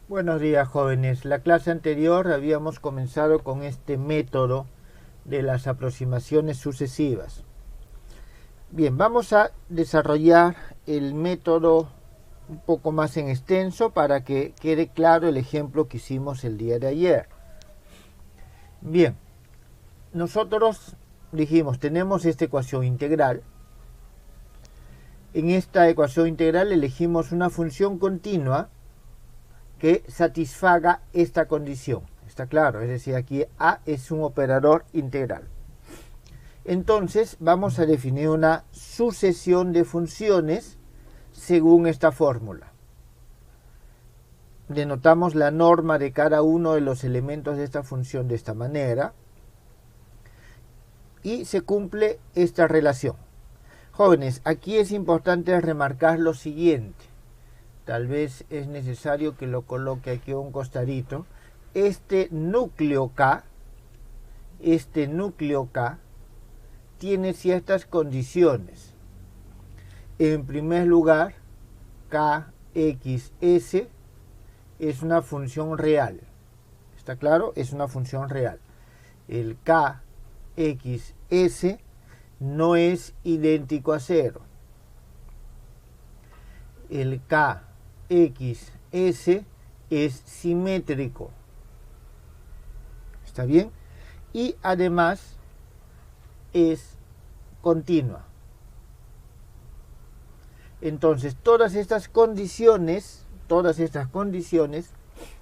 Buenos días, jóvenes. La clase anterior habíamos comenzado con este método de las aproximaciones sucesivas. Bien, vamos a desarrollar el método un poco más en extenso para que quede claro el ejemplo que hicimos el día de ayer. Bien, nosotros dijimos, tenemos esta ecuación integral. En esta ecuación integral elegimos una función continua que satisfaga esta condición. Está claro, es decir, aquí A es un operador integral. Entonces vamos a definir una sucesión de funciones según esta fórmula. Denotamos la norma de cada uno de los elementos de esta función de esta manera y se cumple esta relación. Jóvenes, aquí es importante remarcar lo siguiente. Tal vez es necesario que lo coloque aquí a un costadito. Este núcleo K tiene ciertas condiciones. En primer lugar, KXS es una función real. ¿Está claro? Es una función real. El KXS no es idéntico a 0. El KXS es simétrico. ¿Está bien? Y además es continua. Entonces, todas estas condiciones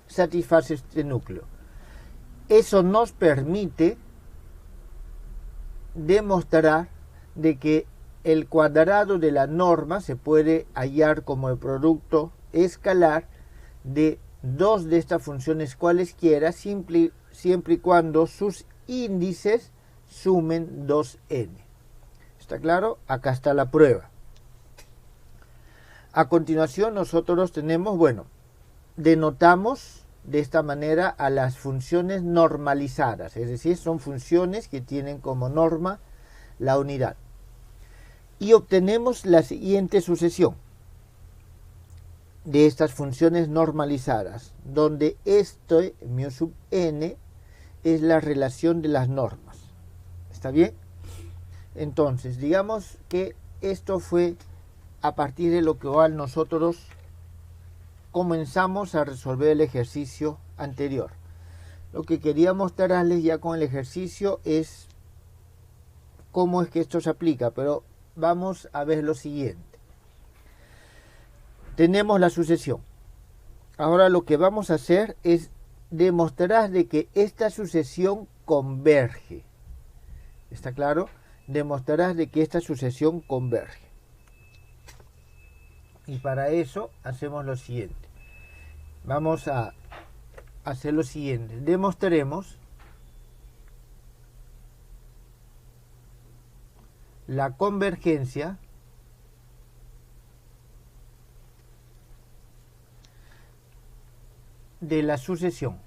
satisfacen este núcleo. Eso nos permite demostrar de que el cuadrado de la norma se puede hallar como el producto escalar de dos de estas funciones cualesquiera, siempre y cuando sus índices sumen 2n. ¿Está claro? Acá está la prueba. A continuación nosotros tenemos, denotamos de esta manera a las funciones normalizadas, es decir, son funciones que tienen como norma la unidad. Y obtenemos la siguiente sucesión de estas funciones normalizadas, donde esto, mu sub n, es la relación de las normas. ¿Está bien? Entonces, digamos que esto fue a partir de lo cual nosotros comenzamos a resolver el ejercicio anterior. Lo que quería mostrarles ya con el ejercicio es cómo es que esto se aplica, pero vamos a ver lo siguiente. Tenemos la sucesión. Ahora lo que vamos a hacer es demostrar de que esta sucesión converge. ¿Está claro? Demostrarás de que esta sucesión converge. Y para eso hacemos lo siguiente. Vamos a hacer lo siguiente. Demostremos la convergencia de la sucesión.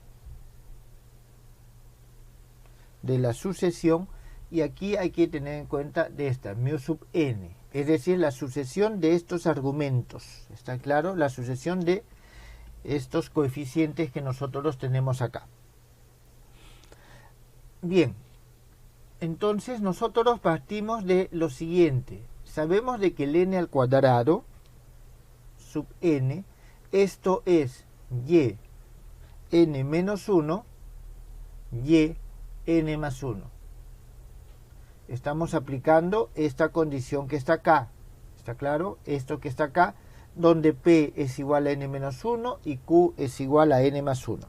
Y aquí hay que tener en cuenta de esta, mu sub n, es decir, la sucesión de estos argumentos. ¿Está claro? La sucesión de estos coeficientes que nosotros tenemos acá. Bien, entonces nosotros partimos de lo siguiente. Sabemos de que el n al cuadrado sub n, esto es y n menos 1, y n más 1. Estamos aplicando esta condición que está acá. ¿Está claro? Esto que está acá, donde P es igual a n menos 1 y Q es igual a n más 1.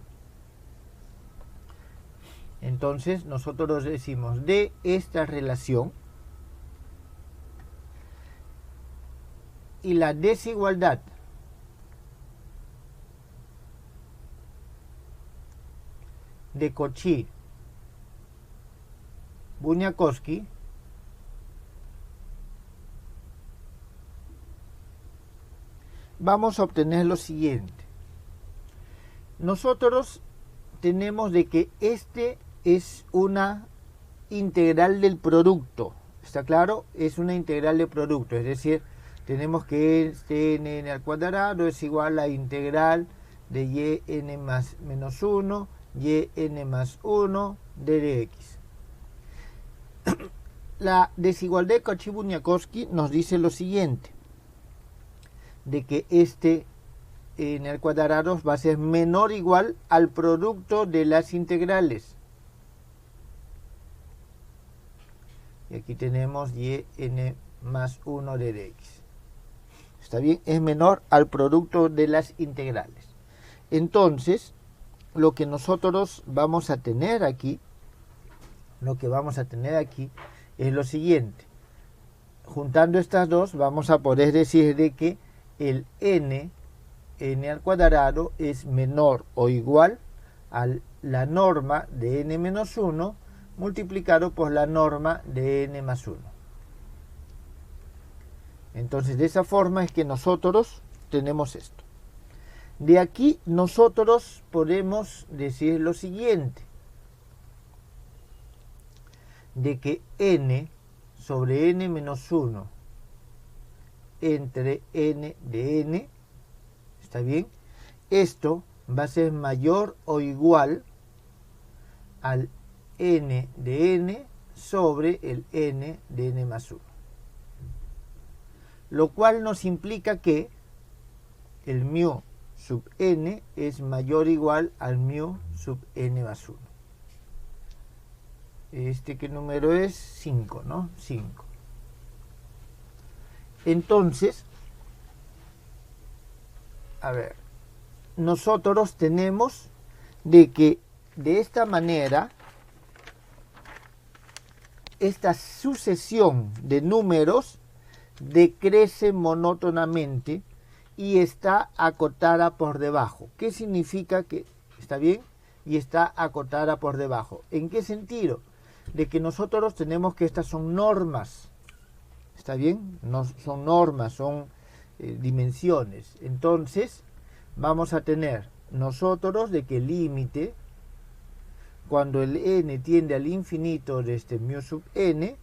Entonces nosotros decimos de esta relación y la desigualdad de Cauchy-Bunyakovsky vamos a obtener lo siguiente. Nosotros tenemos de que este es una integral del producto. ¿Está claro? Es una integral de producto, es decir, tenemos que este n al cuadrado es igual a la integral de yn más menos 1, yn más 1 de x. La desigualdad de Cauchy-Bunyakovsky nos dice lo siguiente, de que este n al cuadrado va a ser menor o igual al producto de las integrales. Y aquí tenemos yn más 1 de x. ¿Está bien? Es menor al producto de las integrales. Entonces, lo que nosotros vamos a tener aquí, es lo siguiente. Juntando estas dos, vamos a poder decir de que el n al cuadrado es menor o igual a la norma de n menos 1 multiplicado por la norma de n más 1. Entonces, de esa forma es que nosotros tenemos esto. De aquí nosotros podemos decir lo siguiente, de que n sobre n menos 1 entre n de n, ¿está bien? Esto va a ser mayor o igual al n de n sobre el n de n más 1. Lo cual nos implica que el mu sub n es mayor o igual al mu sub n más 1. ¿Qué número es? 5, ¿no? 5. Entonces, a ver, nosotros tenemos de que de esta manera esta sucesión de números decrece monótonamente y está acotada por debajo. ¿Qué significa que está bien? Y está acotada por debajo. ¿En qué sentido? De que nosotros tenemos que estas son normas. ¿Está bien? No son normas, son dimensiones. Entonces, vamos a tener nosotros de que el límite, cuando el n tiende al infinito de este mu sub n,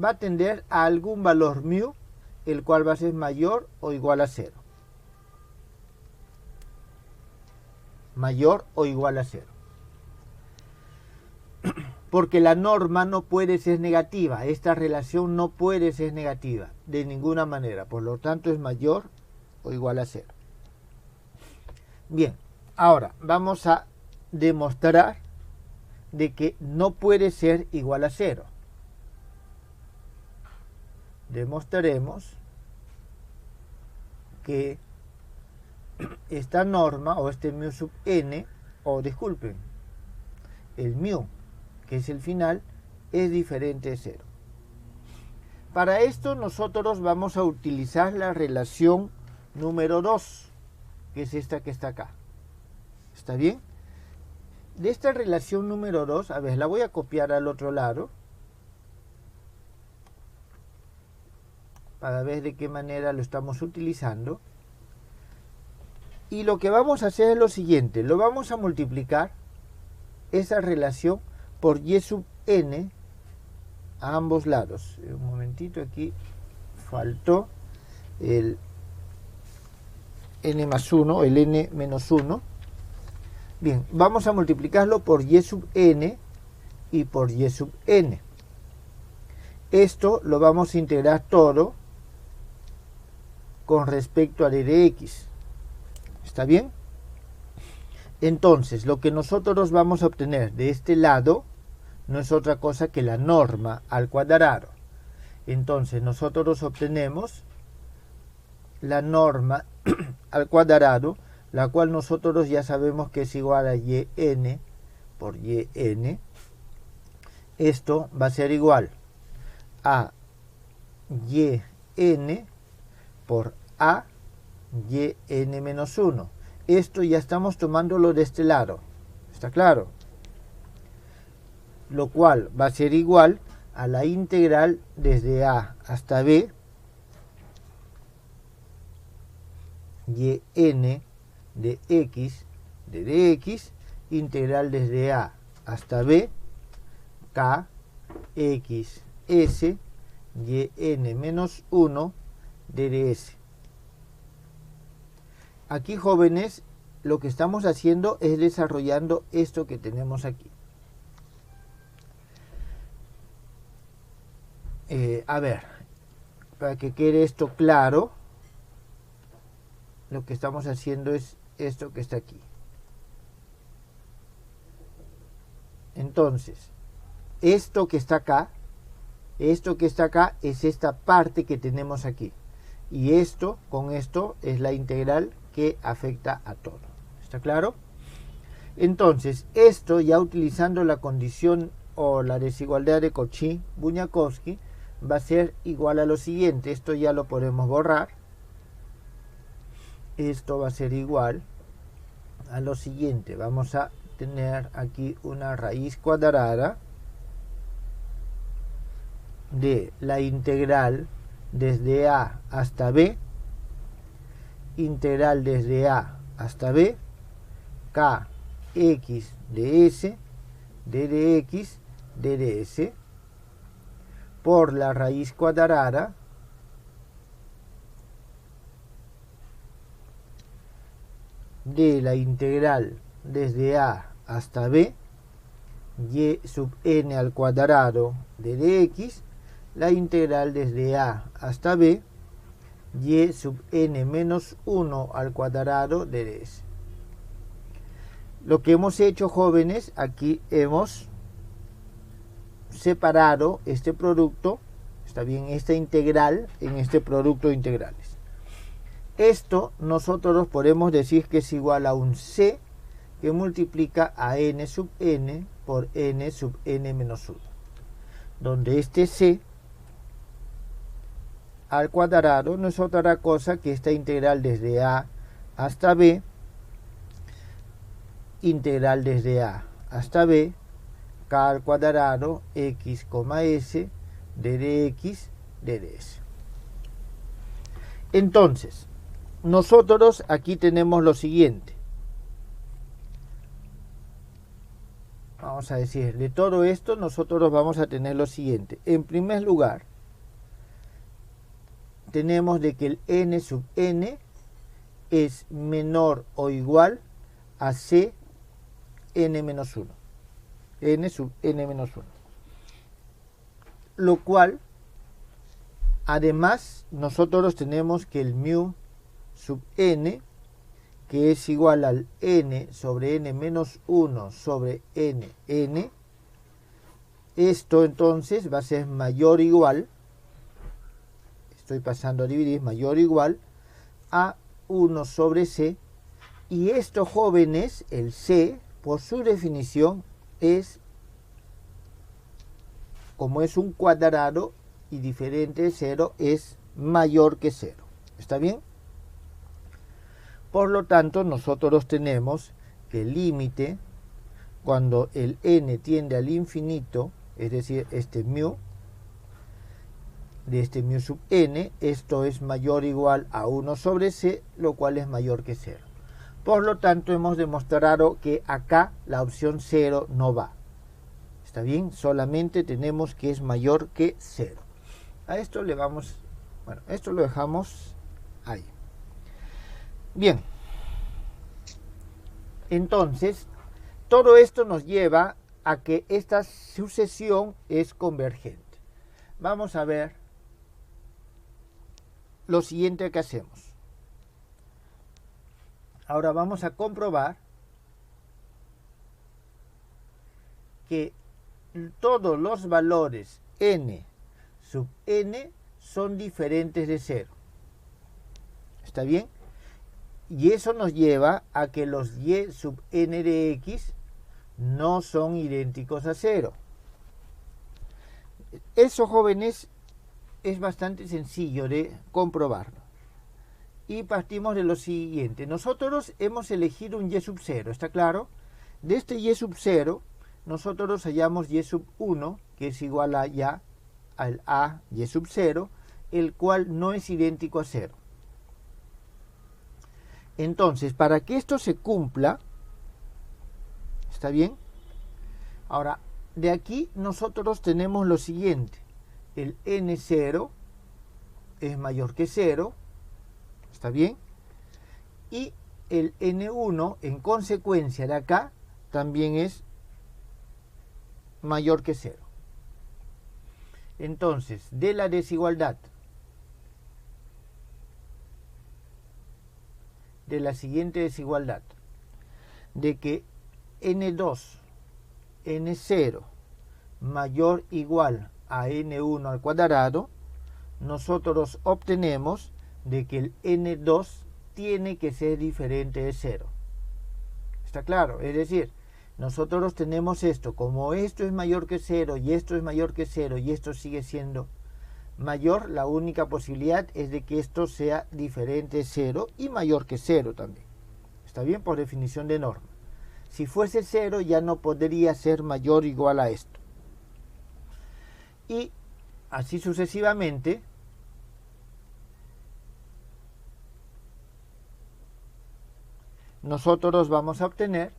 va a tender a algún valor mu, el cual va a ser mayor o igual a 0. Mayor o igual a 0. Porque la norma no puede ser negativa. Esta relación no puede ser negativa de ninguna manera. Por lo tanto, es mayor o igual a 0. Bien, ahora vamos a demostrar de que no puede ser igual a 0. Demostraremos que esta norma o este mu sub n, o disculpen, el mu, que es el final, es diferente de 0. Para esto nosotros vamos a utilizar la relación número 2, que es esta que está acá. ¿Está bien? De esta relación número 2, a ver, la voy a copiar al otro lado para ver de qué manera lo estamos utilizando. Y lo que vamos a hacer es lo siguiente, lo vamos a multiplicar esa relación por y sub n a ambos lados. Un momentito, aquí faltó el n más 1, el n menos 1. Bien, vamos a multiplicarlo por y sub n y por y sub n. Esto lo vamos a integrar todo con respecto a d de x. ¿Está bien? Entonces, lo que nosotros vamos a obtener de este lado no es otra cosa que la norma al cuadrado. Entonces, nosotros obtenemos la norma al cuadrado, la cual nosotros ya sabemos que es igual a yn por yn. Esto va a ser igual a yn por a yn menos 1. Esto ya estamos tomándolo de este lado. ¿Está claro? Lo cual va a ser igual a la integral desde a hasta b yn de x de dx, integral desde a hasta b k x s yn menos 1 de ds. Aquí, jóvenes, lo que estamos haciendo es desarrollando esto que tenemos aquí. A ver, para que quede esto claro, lo que estamos haciendo es esto que está aquí. Entonces, esto que está acá es esta parte que tenemos aquí. Y esto, con esto, es la integral que afecta a todo. ¿Está claro? Entonces, esto ya utilizando la condición o la desigualdad de Cauchy-Bunyakovsky va a ser igual a lo siguiente. Esto ya lo podemos borrar. Esto va a ser igual a lo siguiente. Vamos a tener aquí una raíz cuadrada de la integral desde A hasta B, integral desde A hasta B, kx de s, d de x, d de s, por la raíz cuadrada de la integral desde A hasta B, y sub n al cuadrado de dx, la integral desde A hasta B, y sub n menos 1 al cuadrado de ds. Lo que hemos hecho, jóvenes, aquí hemos separado este producto, está bien, esta integral en este producto de integrales. Esto nosotros podemos decir que es igual a un c que multiplica a n sub n por n sub n menos 1, donde este c al cuadrado no es otra cosa que esta integral desde A hasta B, integral desde A hasta B, k al cuadrado x, s, d de x, d de s. Entonces, nosotros aquí tenemos lo siguiente. Vamos a decir, de todo esto nosotros vamos a tener lo siguiente. En primer lugar, tenemos de que el n sub n es menor o igual a c n menos 1. N sub n menos 1. Lo cual, además, nosotros tenemos que el mu sub n, que es igual al n sobre n menos 1 sobre n, esto entonces va a ser mayor o igual, estoy pasando a dividir, mayor o igual a 1 sobre c, y esto, jóvenes, el c, por su definición, es, como es un cuadrado y diferente de 0, es mayor que 0. ¿Está bien? Por lo tanto, nosotros tenemos que el límite, cuando el n tiende al infinito, es decir, este mu, de este mu sub n, esto es mayor o igual a 1 sobre c, lo cual es mayor que 0. Por lo tanto, hemos demostrado que acá la opción 0 no va. ¿Está bien? Solamente tenemos que es mayor que 0. A esto le vamos, bueno, esto lo dejamos ahí. Bien. Entonces, todo esto nos lleva a que esta sucesión es convergente. Vamos a ver lo siguiente que hacemos. Ahora vamos a comprobar que todos los valores n sub n son diferentes de 0. ¿Está bien? Y eso nos lleva a que los y sub n de x no son idénticos a 0. Eso, jóvenes, es bastante sencillo de comprobarlo. Y partimos de lo siguiente. Nosotros hemos elegido un y sub 0, ¿está claro? De este y sub 0, nosotros hallamos y sub 1, que es igual a ya al a y sub 0, el cual no es idéntico a 0. Entonces, para que esto se cumpla, ¿está bien? Ahora, de aquí nosotros tenemos lo siguiente. El n0 es mayor que 0, ¿está bien? Y el N1 en consecuencia de acá también es mayor que 0. Entonces, de la desigualdad de la siguiente desigualdad, de que N2, N0 mayor o igual a N1 al cuadrado, nosotros obtenemos de que el N2 tiene que ser diferente de 0. ¿Está claro? Es decir, nosotros tenemos esto, como esto es mayor que 0 y esto es mayor que 0 y esto sigue siendo mayor, la única posibilidad es de que esto sea diferente de 0 y mayor que 0 también. ¿Está bien? Por definición de norma. Si fuese 0 ya no podría ser mayor o igual a esto. Y así sucesivamente, nosotros vamos a obtener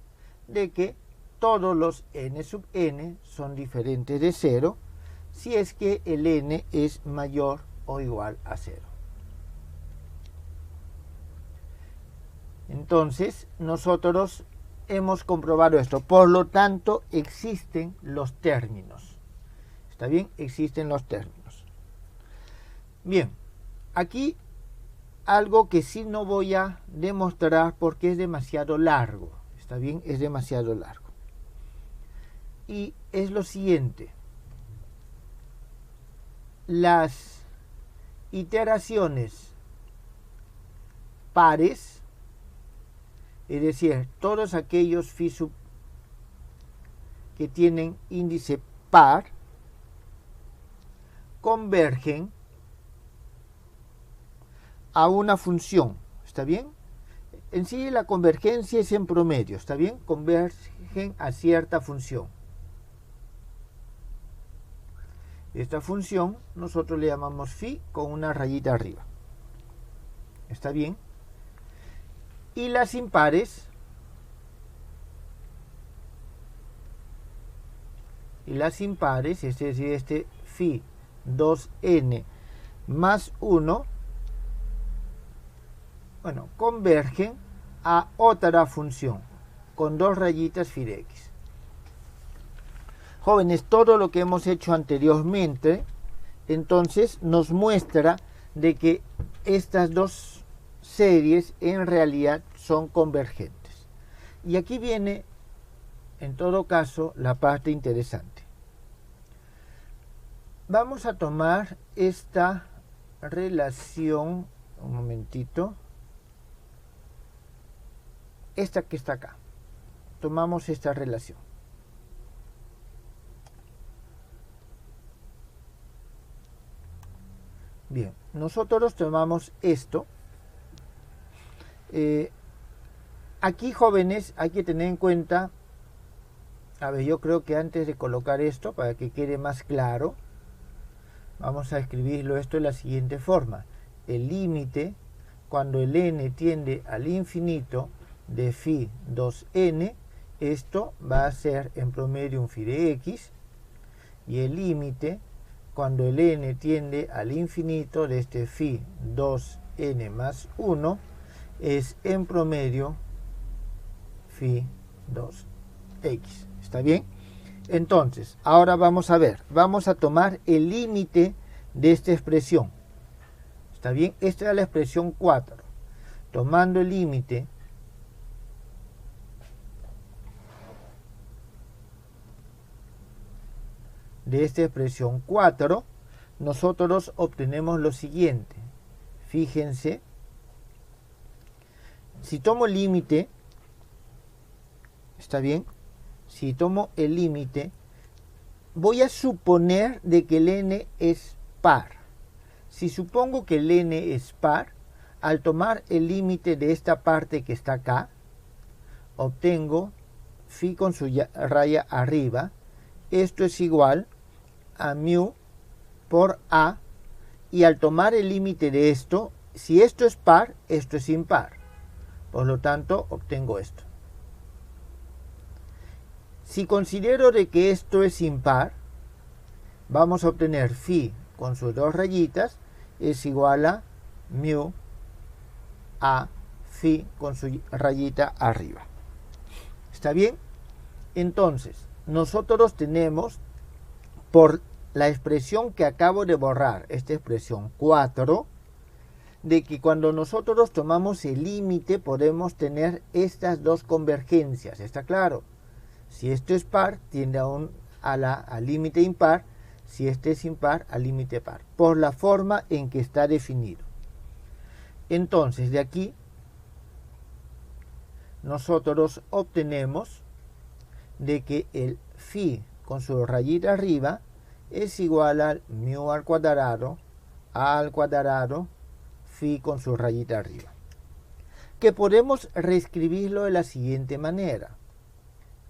de que todos los n sub n son diferentes de 0 si es que el n es mayor o igual a 0. Entonces, nosotros hemos comprobado esto. Por lo tanto, existen los términos. ¿Está bien? Existen los términos. Bien, aquí algo que sí no voy a demostrar porque es demasiado largo. ¿Está bien? Es demasiado largo. Y es lo siguiente. Las iteraciones pares, es decir, todos aquellos phi sub que tienen índice par, convergen a una función. ¿Está bien? En sí la convergencia es en promedio. ¿Está bien? Convergen a cierta función. Esta función nosotros le llamamos phi con una rayita arriba. ¿Está bien? Y las impares, es decir, este phi 2n más 1, bueno, convergen a otra función con dos rayitas phi de x. Jóvenes, todo lo que hemos hecho anteriormente, entonces nos muestra de que estas dos series en realidad son convergentes. Y aquí viene, en todo caso, la parte interesante. Vamos a tomar esta relación, un momentito, esta que está acá. Tomamos esta relación. Bien, nosotros tomamos esto. Aquí, jóvenes, hay que tener en cuenta, a ver, yo creo que antes de colocar esto, para que quede más claro, vamos a escribirlo esto de la siguiente forma. El límite, cuando el n tiende al infinito de phi 2n, esto va a ser en promedio un phi de x, y el límite, cuando el n tiende al infinito de este phi 2n más 1, es en promedio phi 2x. ¿Está bien? Entonces, ahora vamos a ver, vamos a tomar el límite de esta expresión. ¿Está bien? Esta era la expresión 4. Tomando el límite de esta expresión 4, nosotros obtenemos lo siguiente. Fíjense, si tomo el límite, ¿está bien? Si tomo el límite, voy a suponer de que el n es par. Si supongo que el n es par, al tomar el límite de esta parte que está acá, obtengo phi con su raya arriba. Esto es igual a mu por a, y al tomar el límite de esto, si esto es par, esto es impar. Por lo tanto, obtengo esto. Si considero de que esto es impar, vamos a obtener phi con sus dos rayitas es igual a mu a phi con su rayita arriba. ¿Está bien? Entonces, nosotros tenemos, por la expresión que acabo de borrar, esta expresión 4, de que cuando nosotros tomamos el límite podemos tener estas dos convergencias. ¿Está claro? Si esto es par, tiende al límite impar. Si este es impar, al límite par, por la forma en que está definido. Entonces, de aquí nosotros obtenemos de que el phi con su rayita arriba es igual al mu al cuadrado phi con su rayita arriba, que podemos reescribirlo de la siguiente manera: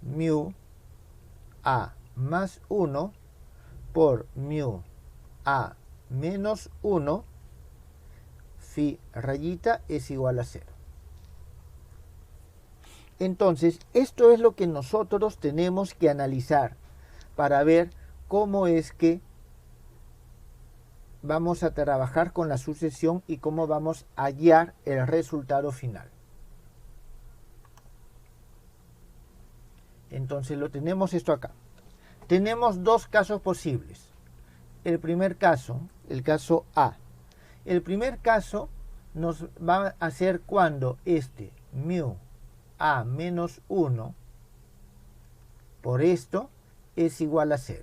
mu a más 1 por mu a menos 1 phi rayita es igual a 0. Entonces, esto es lo que nosotros tenemos que analizar para ver cómo es que vamos a trabajar con la sucesión y cómo vamos a hallar el resultado final. Entonces, lo tenemos esto acá. Tenemos dos casos posibles. El primer caso, el caso A. El primer caso nos va a ser cuando este mu a menos 1 por esto es igual a 0.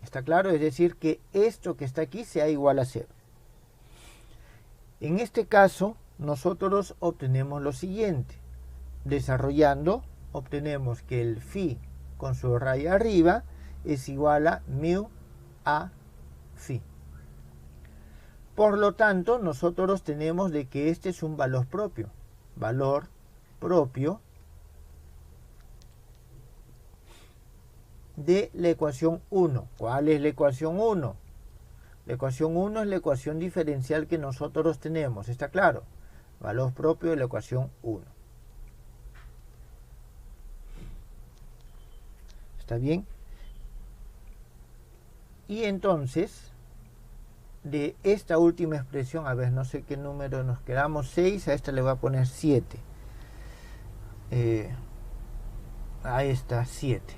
¿Está claro? Es decir, que esto que está aquí sea igual a 0. En este caso, nosotros obtenemos lo siguiente. Desarrollando, obtenemos que el phi con su raya arriba es igual a mu a phi. Por lo tanto, nosotros tenemos de que este es un valor propio. Valor propio de la ecuación 1. ¿Cuál es la ecuación 1? La ecuación 1 es la ecuación diferencial que nosotros tenemos. ¿Está claro? Valor propio de la ecuación 1. ¿Está bien? Y entonces, de esta última expresión, a ver, no sé qué número nos quedamos, 6, a esta le voy a poner 7. A esta 7.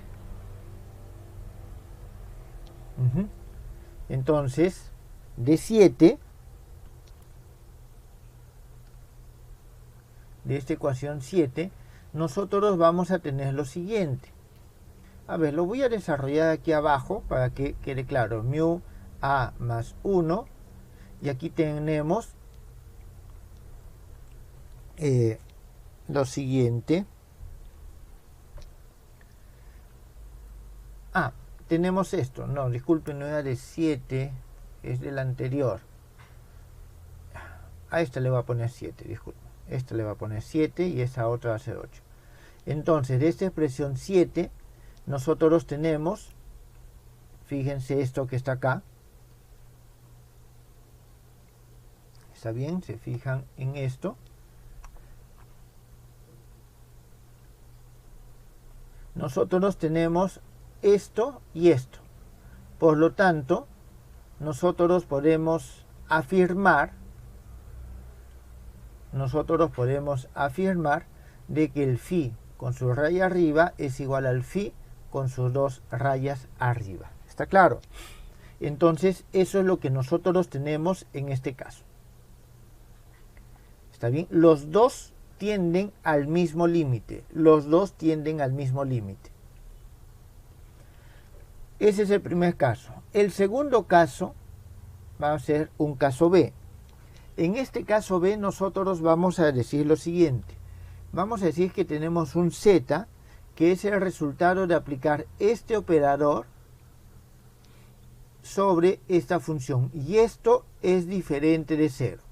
Entonces, de 7, de esta ecuación 7, nosotros vamos a tener lo siguiente. A ver, lo voy a desarrollar aquí abajo para que quede claro. Mu a más 1. Y aquí tenemos lo siguiente. Tenemos esto. No, disculpen, no era de 7. Es del anterior. A esta le voy a poner 7, disculpen. Esta le va a poner 7 y esta otra va a ser 8. Entonces, de esta expresión 7, nosotros tenemos, fíjense esto que está acá. ¿Está bien? Se fijan en esto. Nosotros tenemos esto y esto. Por lo tanto, nosotros podemos afirmar de que el phi con su raya arriba es igual al phi con sus dos rayas arriba. ¿Está claro? Entonces, eso es lo que nosotros tenemos en este caso. ¿Está bien? Los dos tienden al mismo límite. Ese es el primer caso. El segundo caso va a ser un caso B. En este caso B nosotros vamos a decir lo siguiente. Vamos a decir que tenemos un z, que es el resultado de aplicar este operador sobre esta función. Y esto es diferente de 0.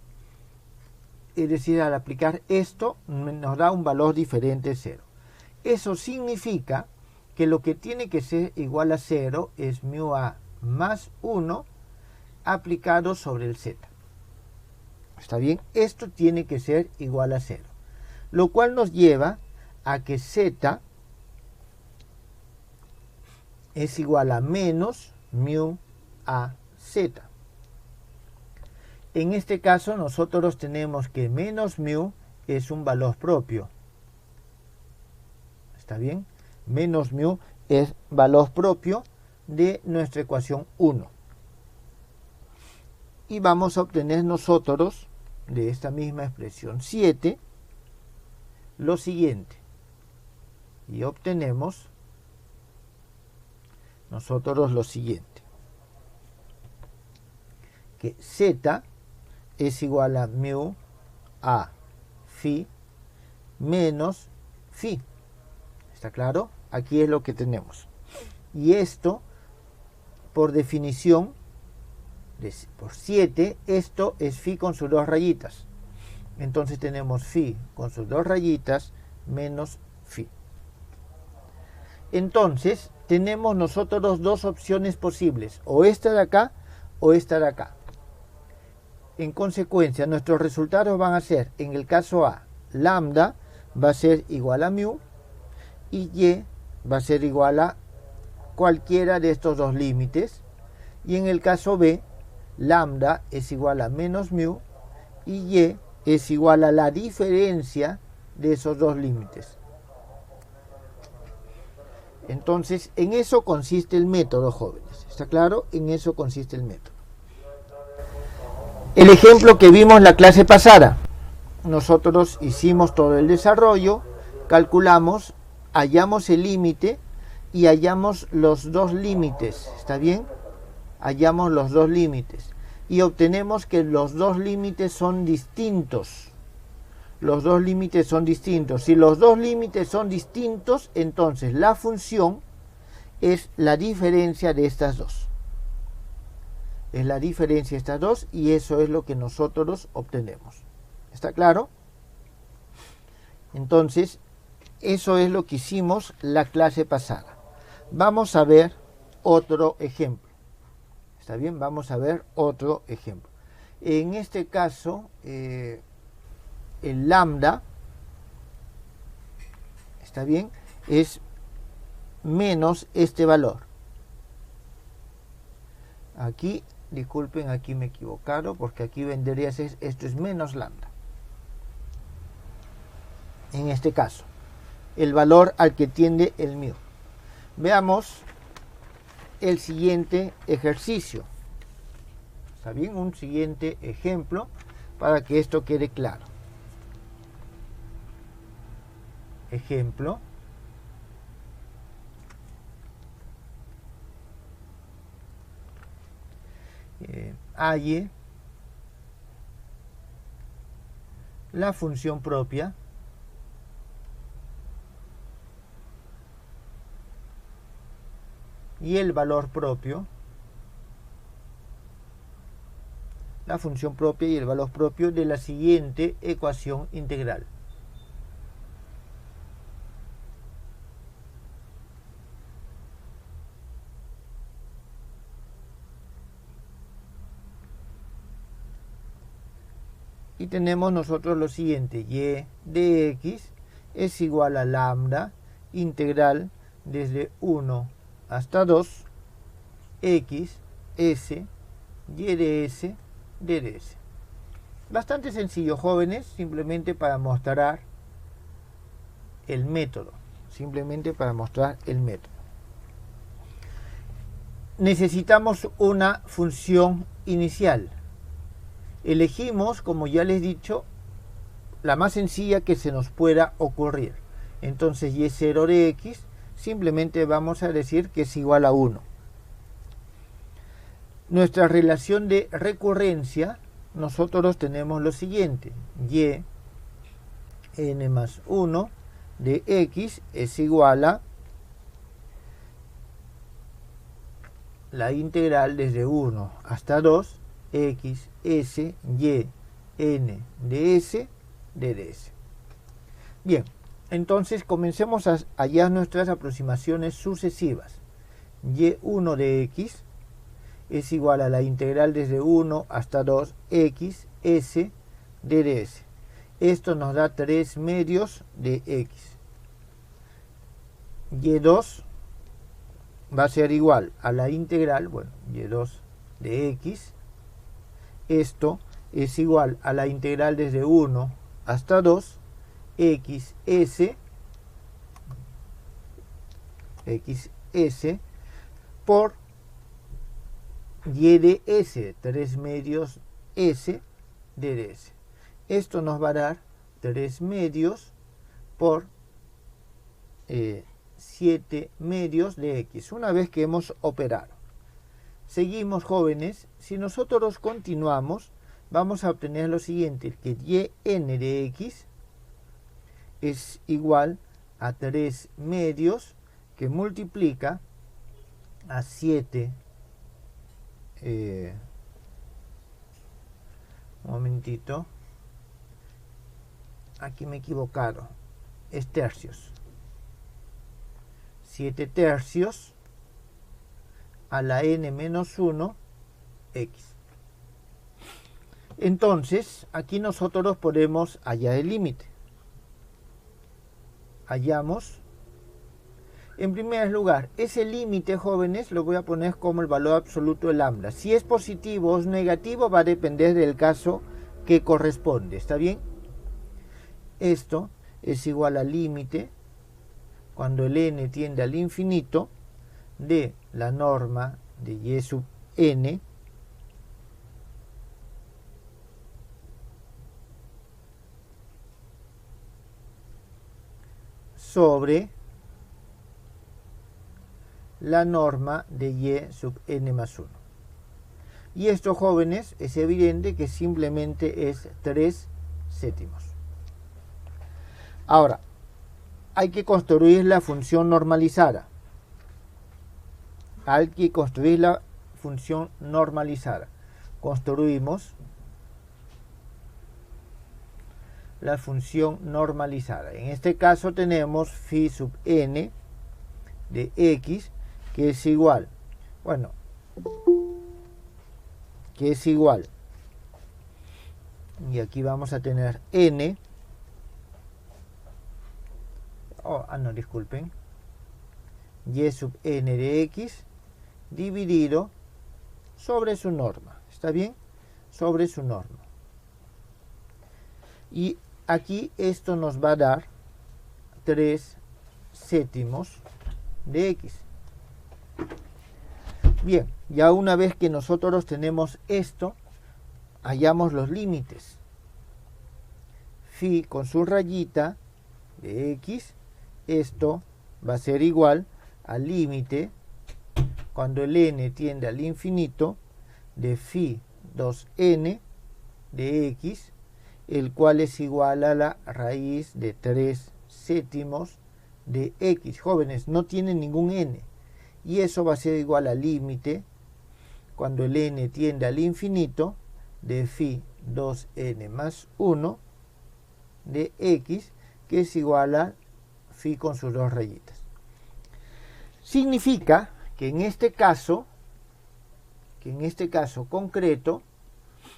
Es decir, al aplicar esto nos da un valor diferente de 0. Eso significa que lo que tiene que ser igual a 0 es mu a más 1 aplicado sobre el z. ¿Está bien? Esto tiene que ser igual a 0. Lo cual nos lleva a que z es igual a menos mu a z. En este caso nosotros tenemos que menos mu es un valor propio. ¿Está bien? Menos mu es valor propio de nuestra ecuación 1. Y vamos a obtener nosotros de esta misma expresión 7 lo siguiente. Y obtenemos nosotros lo siguiente. Que z es igual a mu a phi menos phi. ¿Está claro? Aquí es lo que tenemos. Y esto, por definición, por 7, esto es phi con sus dos rayitas. Entonces tenemos phi con sus dos rayitas menos phi. Entonces tenemos nosotros dos opciones posibles, o esta de acá o esta de acá. En consecuencia, nuestros resultados van a ser, en el caso A, lambda va a ser igual a mu y y va a ser igual a cualquiera de estos dos límites, y en el caso B, lambda es igual a menos mu y es igual a la diferencia de esos dos límites. Entonces, en eso consiste el método, jóvenes. ¿Está claro? En eso consiste el método. El ejemplo que vimos en la clase pasada. Nosotros hicimos todo el desarrollo, calculamos, hallamos el límite y hallamos los dos límites. ¿Está bien? Hallamos los dos límites y obtenemos que los dos límites son distintos. Los dos límites son distintos. Si los dos límites son distintos, entonces la función es la diferencia de estas dos. Es la diferencia de estas dos y eso es lo que nosotros obtenemos. ¿Está claro? Entonces, eso es lo que hicimos la clase pasada. Vamos a ver otro ejemplo. ¿Está bien? Vamos a ver otro ejemplo. En este caso, el lambda, ¿está bien? Es menos este valor. Aquí, disculpen, aquí me he equivocado, porque aquí vendría a ser, esto es menos lambda. En este caso, el valor al que tiende el mu. Veamos el siguiente ejercicio. ¿Está bien? Un siguiente ejemplo para que esto quede claro. Ejemplo. Halle la función propia y el valor propio, la función propia y el valor propio de la siguiente ecuación integral. Y tenemos nosotros lo siguiente: y de x es igual a lambda integral desde 1 hasta 2 x s y de s ds. Bastante sencillo, jóvenes, simplemente para mostrar el método. Simplemente para mostrar el método. Necesitamos una función inicial. Elegimos, como ya les he dicho, la más sencilla que se nos pueda ocurrir. Entonces, y0 de x, simplemente vamos a decir que es igual a 1. Nuestra relación de recurrencia, nosotros tenemos lo siguiente: y n más 1 de x es igual a la integral desde 1 hasta 2 x s y n de s de ds. Bien, entonces comencemos a hallar nuestras aproximaciones sucesivas. y1 de x es igual a la integral desde 1 hasta 2 x s de ds. Esto nos da 3 medios de x. y2 va a ser igual a la integral, bueno, y2 de x. Esto es igual a la integral desde 1 hasta 2 xs por y de s, 3 medios s de ds. Esto nos va a dar 3 medios por 7 medios de x, una vez que hemos operado. Seguimos, jóvenes. Si nosotros continuamos, vamos a obtener lo siguiente, que yn de x es igual a 3 medios que multiplica a 7 un momentito, aquí me he equivocado, es tercios, 7 tercios a la n menos 1 x. Entonces aquí nosotros podemos hallar el límite. Hallamos, en primer lugar, ese límite, jóvenes, lo voy a poner como el valor absoluto de lambda. Si es positivo o es negativo va a depender del caso que corresponde, ¿está bien? Esto es igual al límite, cuando el n tiende al infinito, de la norma de y sub n sobre la norma de y sub n más 1. Y esto, jóvenes, es evidente que simplemente es 3 séptimos. Ahora, hay que construir la función normalizada. Construimos la función normalizada. En este caso tenemos phi sub n de x, que es igual, y aquí vamos a tener n, disculpen, y sub n de x dividido sobre su norma, ¿está bien? Sobre su norma. Y aquí esto nos va a dar 3 séptimos de x. Bien, ya una vez que nosotros tenemos esto, hallamos los límites. Phi con su rayita de x, esto va a ser igual al límite cuando el n tiende al infinito de phi 2n de x, el cual es igual a la raíz de 3 séptimos de x. Jóvenes, no tiene ningún n, y eso va a ser igual al límite cuando el n tiende al infinito de phi 2n más 1 de x, que es igual a phi con sus dos rayitas. Significa que en este caso concreto,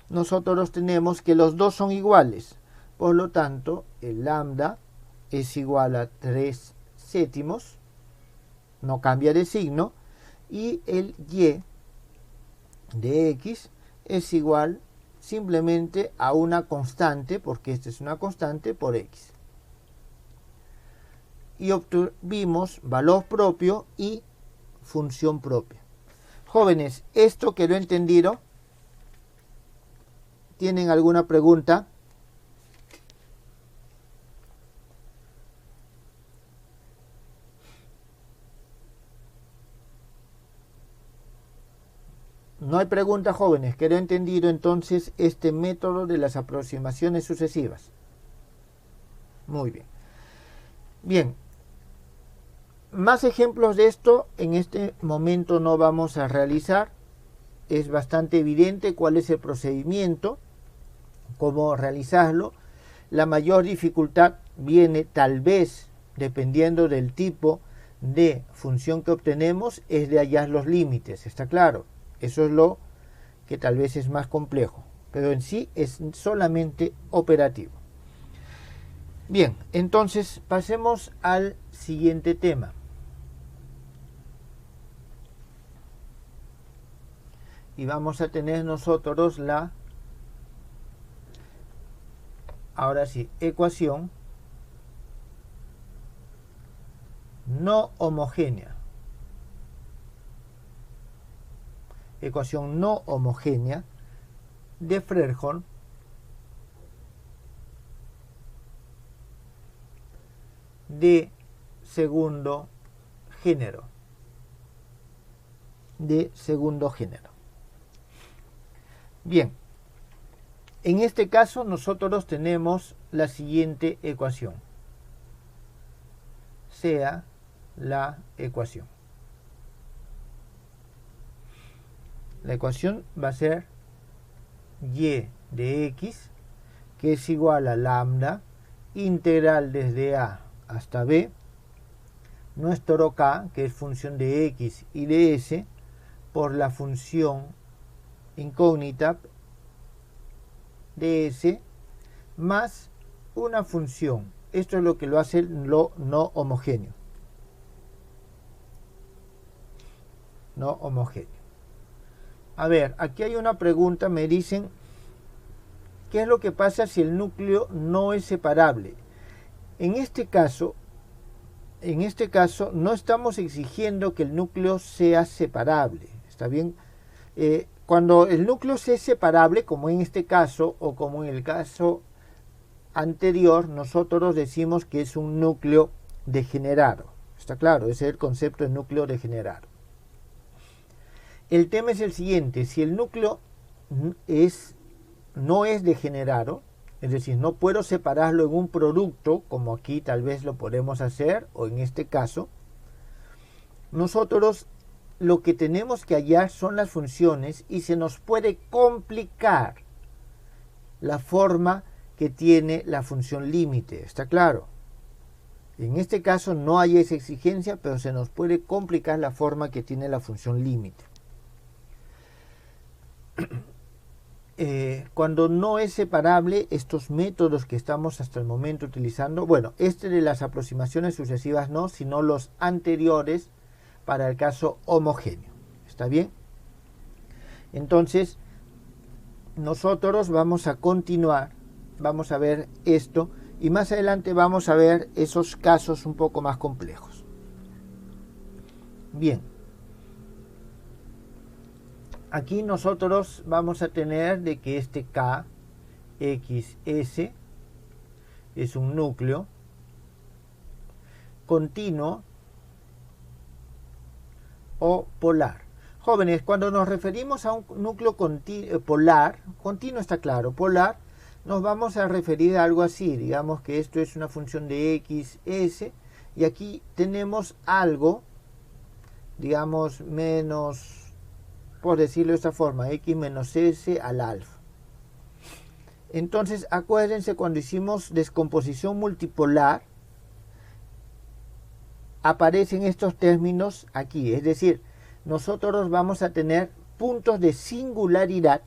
nosotros tenemos que los dos son iguales. Por lo tanto, el lambda es igual a 3 séptimos, no cambia de signo, y el y de x es igual simplemente a una constante, porque esta es una constante, por x. Y obtuvimos valor propio y función propia. Jóvenes, ¿esto quedó entendido? ¿Tienen alguna pregunta? No hay pregunta, jóvenes. ¿Quedó entendido entonces este método de las aproximaciones sucesivas? Muy bien. Bien. Más ejemplos de esto en este momento no vamos a realizar. Es bastante evidente cuál es el procedimiento, cómo realizarlo. La mayor dificultad viene tal vez, dependiendo del tipo de función que obtenemos, es de hallar los límites, ¿está claro? Eso es lo que tal vez es más complejo, pero en sí es solamente operativo. Bien, entonces pasemos al siguiente tema. Y vamos a tener nosotros la ahora sí, ecuación no homogénea. Ecuación no homogénea de Fredholm de segundo género. Bien, en este caso nosotros tenemos la siguiente ecuación. Sea la ecuación. La ecuación va a ser y de x, que es igual a lambda integral desde a hasta b, nuestro k, que es función de x y de s, por la función incógnita de s, más una función. Esto es lo que lo hace lo no homogéneo. No homogéneo. A ver, aquí hay una pregunta, me dicen, ¿qué es lo que pasa si el núcleo no es separable? En este caso no estamos exigiendo que el núcleo sea separable, ¿está bien? Cuando el núcleo sea separable, como en este caso o como en el caso anterior, nosotros decimos que es un núcleo degenerado. ¿Está claro? Ese es el concepto de núcleo degenerado. El tema es el siguiente: si el núcleo no es degenerado, es decir, no puedo separarlo en un producto, como aquí tal vez lo podemos hacer, o en este caso, nosotros lo que tenemos que hallar son las funciones y se nos puede complicar la forma que tiene la función límite. ¿Está claro? En este caso no hay esa exigencia, pero se nos puede complicar la forma que tiene la función límite. Cuando no es separable, estos métodos que estamos hasta el momento utilizando, bueno, este de las aproximaciones sucesivas no, sino los anteriores para el caso homogéneo. ¿Está bien? Entonces, nosotros vamos a continuar, vamos a ver esto y más adelante vamos a ver esos casos un poco más complejos. Bien. Aquí nosotros vamos a tener de que este K, X, S es un núcleo continuo o polar. Jóvenes, cuando nos referimos a un núcleo polar, continuo está claro, polar, nos vamos a referir a algo así, digamos que esto es una función de X, S, y aquí tenemos algo, digamos, menos, por decirlo de esta forma, x menos s al alfa. Entonces, acuérdense, cuando hicimos descomposición multipolar, aparecen estos términos aquí. Es decir, nosotros vamos a tener puntos de singularidad,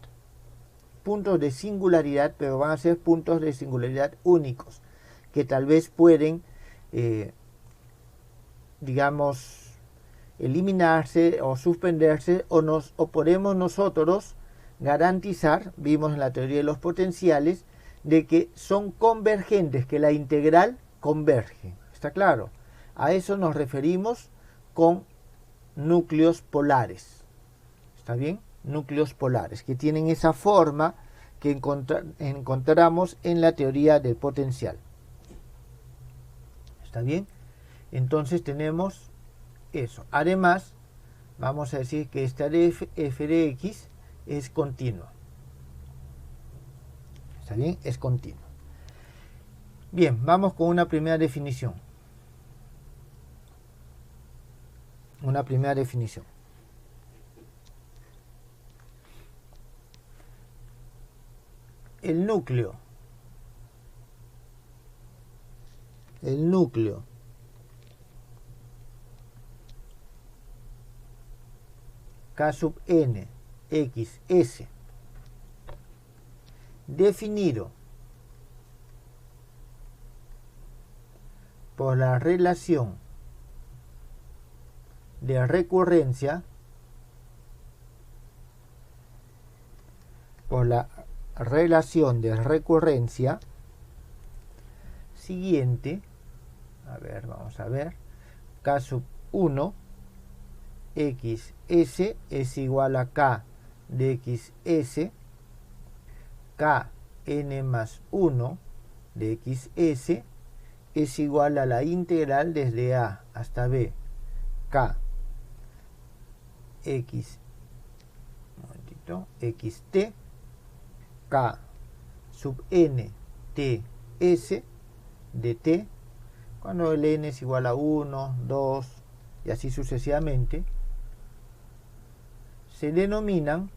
pero van a ser puntos de singularidad únicos, que tal vez pueden, digamos, eliminarse o suspenderse, o podemos nosotros garantizar, vimos en la teoría de los potenciales, de que son convergentes, que la integral converge. ¿Está claro? A eso nos referimos con núcleos polares. ¿Está bien? Núcleos polares, que tienen esa forma que encontramos en la teoría del potencial. ¿Está bien? Entonces tenemos eso. Además, vamos a decir que esta f de x es continua. ¿Está bien? Es continua. Bien, vamos con una primera definición. Una primera definición. El núcleo K sub n x s definido por la relación de recurrencia, siguiente, a ver, vamos a ver, K sub 1 xs es igual a K de xs, Kn más 1 de xs es igual a la integral desde a hasta b, K x, xt, K sub n t s de t, cuando el n es igual a 1, 2 y así sucesivamente, se denominan,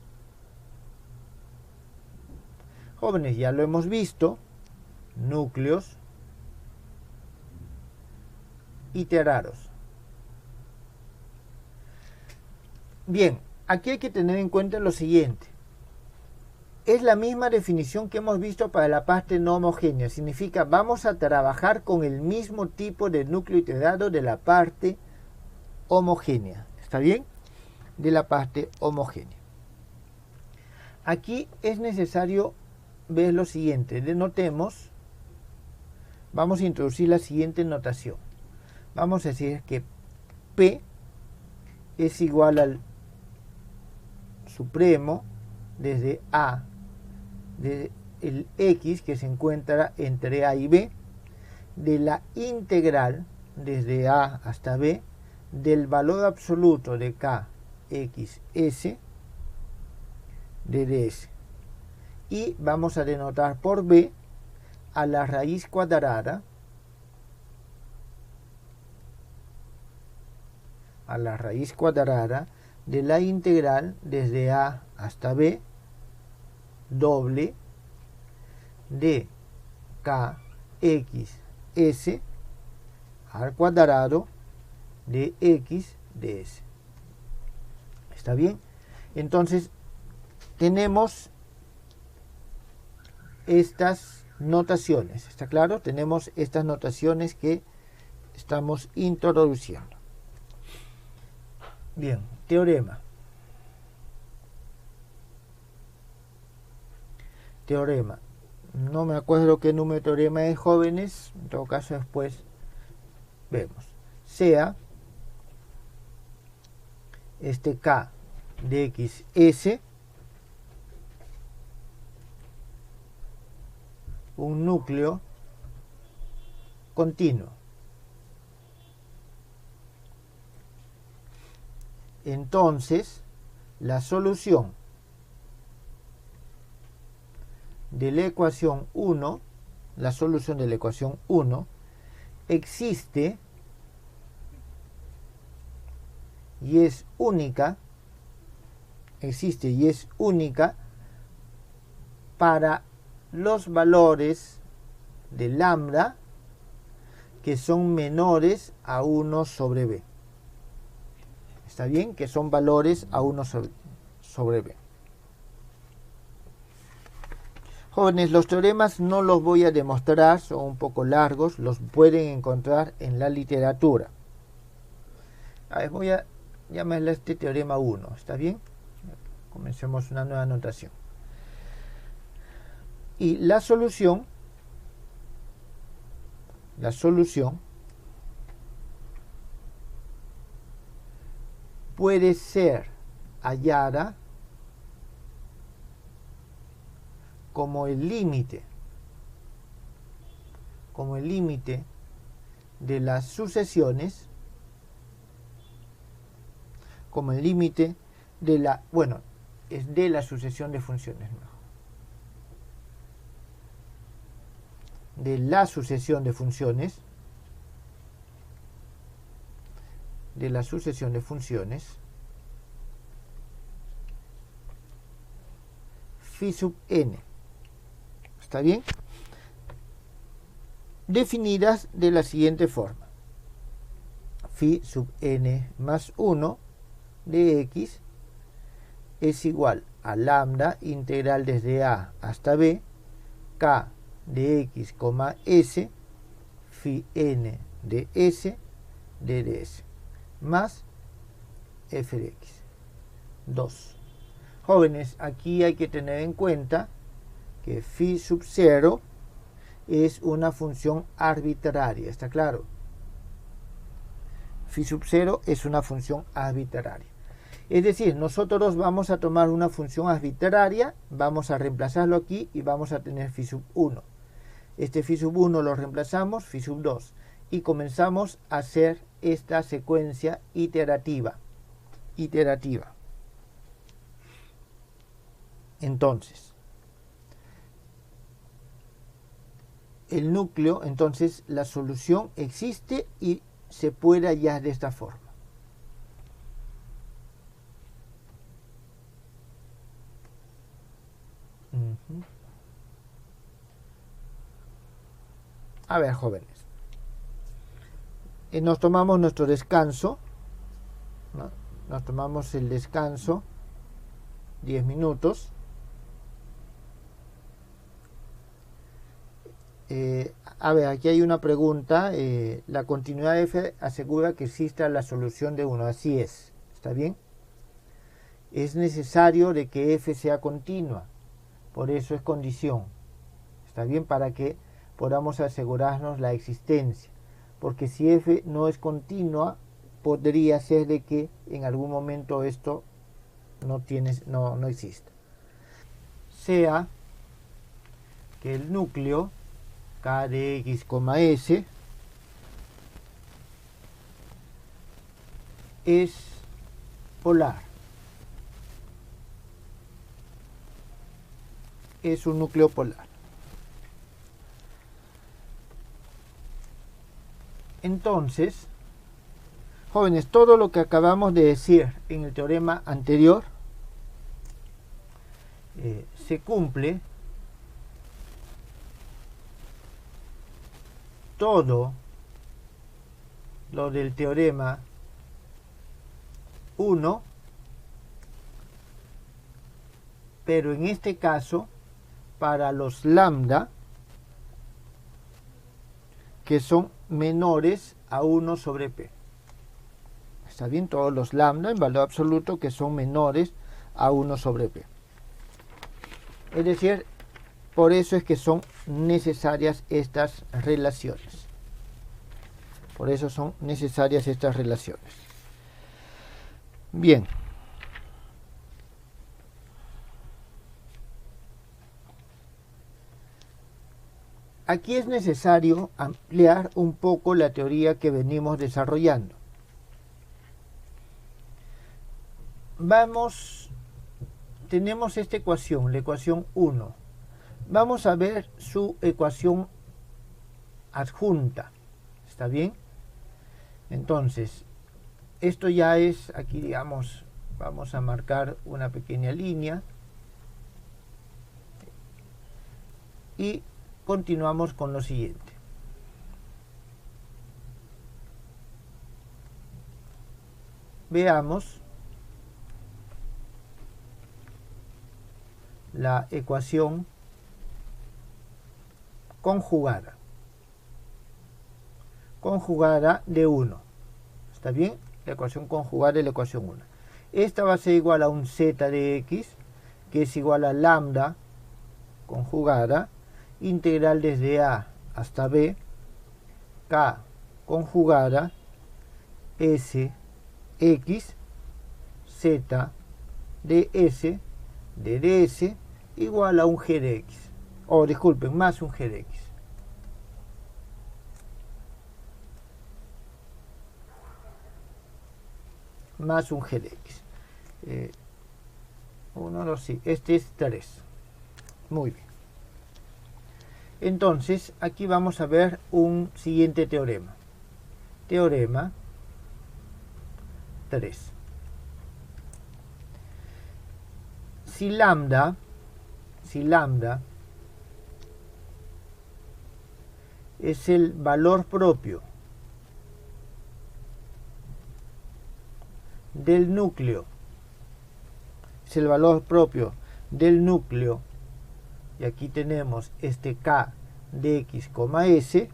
jóvenes, ya lo hemos visto, núcleos iterados. Bien, aquí hay que tener en cuenta lo siguiente. Es la misma definición que hemos visto para la parte no homogénea. Significa, vamos a trabajar con el mismo tipo de núcleo iterado de la parte homogénea. ¿Está bien? De la parte homogénea. Aquí es necesario ver lo siguiente. Denotemos, vamos a introducir la siguiente notación. Vamos a decir que P es igual al supremo desde A de el X que se encuentra entre A y B, de la integral desde A hasta B del valor absoluto de K xs de ds, y vamos a denotar por B a la raíz cuadrada de la integral desde A hasta B doble de K xs al cuadrado de x ds. ¿Está bien? Entonces tenemos estas notaciones. ¿Está claro? Tenemos estas notaciones que estamos introduciendo. Bien, teorema. Teorema. No me acuerdo qué número de teorema es, jóvenes. En todo caso, después vemos. Sea este K de xs un núcleo continuo. Entonces, la solución de la ecuación 1, existe y es única, para los valores de lambda que son menores a 1 sobre b. ¿Está bien? Que son valores a 1 sobre b. Jóvenes, los teoremas no los voy a demostrar, son un poco largos, los pueden encontrar en la literatura. A ver, voy a llamarle a este teorema 1, ¿está bien? Comencemos una nueva notación. Y la solución puede ser hallada como el límite de las sucesiones, como el límite de la, bueno, es de la sucesión de funciones, ¿no? De la sucesión de funciones, phi sub n. ¿Está bien? Definidas de la siguiente forma. Phi sub n más 1 de x es igual a lambda integral desde a hasta b, k de x, s, phi n de s de ds, más f de x. 2. Jóvenes, aquí hay que tener en cuenta que phi sub 0 es una función arbitraria, ¿está claro? Phi sub 0 es una función arbitraria. Es decir, nosotros vamos a tomar una función arbitraria, vamos a reemplazarlo aquí y vamos a tener phi sub 1. Este phi sub 1 lo reemplazamos, phi sub 2. Y comenzamos a hacer esta secuencia iterativa. Entonces, el núcleo, entonces la solución existe y se puede hallar de esta forma. A ver, jóvenes, nos tomamos nuestro descanso, ¿no? Nos tomamos el descanso 10 minutos. A ver, aquí hay una pregunta. La continuidad de f asegura que exista la solución de 1. Así es. ¿Está bien? Es necesario de que f sea continua. Por eso es condición. ¿Está bien? Para que podamos asegurarnos la existencia. Porque si f no es continua, podría ser de que en algún momento esto no exista. Sea que el núcleo K de X, S es polar. Es un núcleo polar. Entonces, jóvenes, todo lo que acabamos de decir en el teorema anterior se cumple. Todo lo del teorema 1, pero en este caso para los lambda que son menores a 1 sobre p. ¿Está bien? Todos los lambda en valor absoluto que son menores a 1 sobre p. Es decir, por eso es que son necesarias estas relaciones. Por eso son necesarias estas relaciones. Bien. Aquí es necesario ampliar un poco la teoría que venimos desarrollando. Tenemos esta ecuación, la ecuación 1. Vamos a ver su ecuación adjunta. ¿Está bien? Entonces, esto ya es, aquí digamos, vamos a marcar una pequeña línea. Y continuamos con lo siguiente. Veamos la ecuación conjugada de 1. ¿Está bien? La ecuación conjugada de la ecuación 1. Esta va a ser igual a un z de x, que es igual a lambda conjugada, integral desde a hasta b, k conjugada, s, x, z, ds, de ds, igual a un g de x. O disculpen, más un g de x. Más un g de x. 1, 2, sí. Este es 3. Muy bien. Entonces, aquí vamos a ver un siguiente teorema. Teorema 3. Si lambda es el valor propio del núcleo, y aquí tenemos este K de X, S,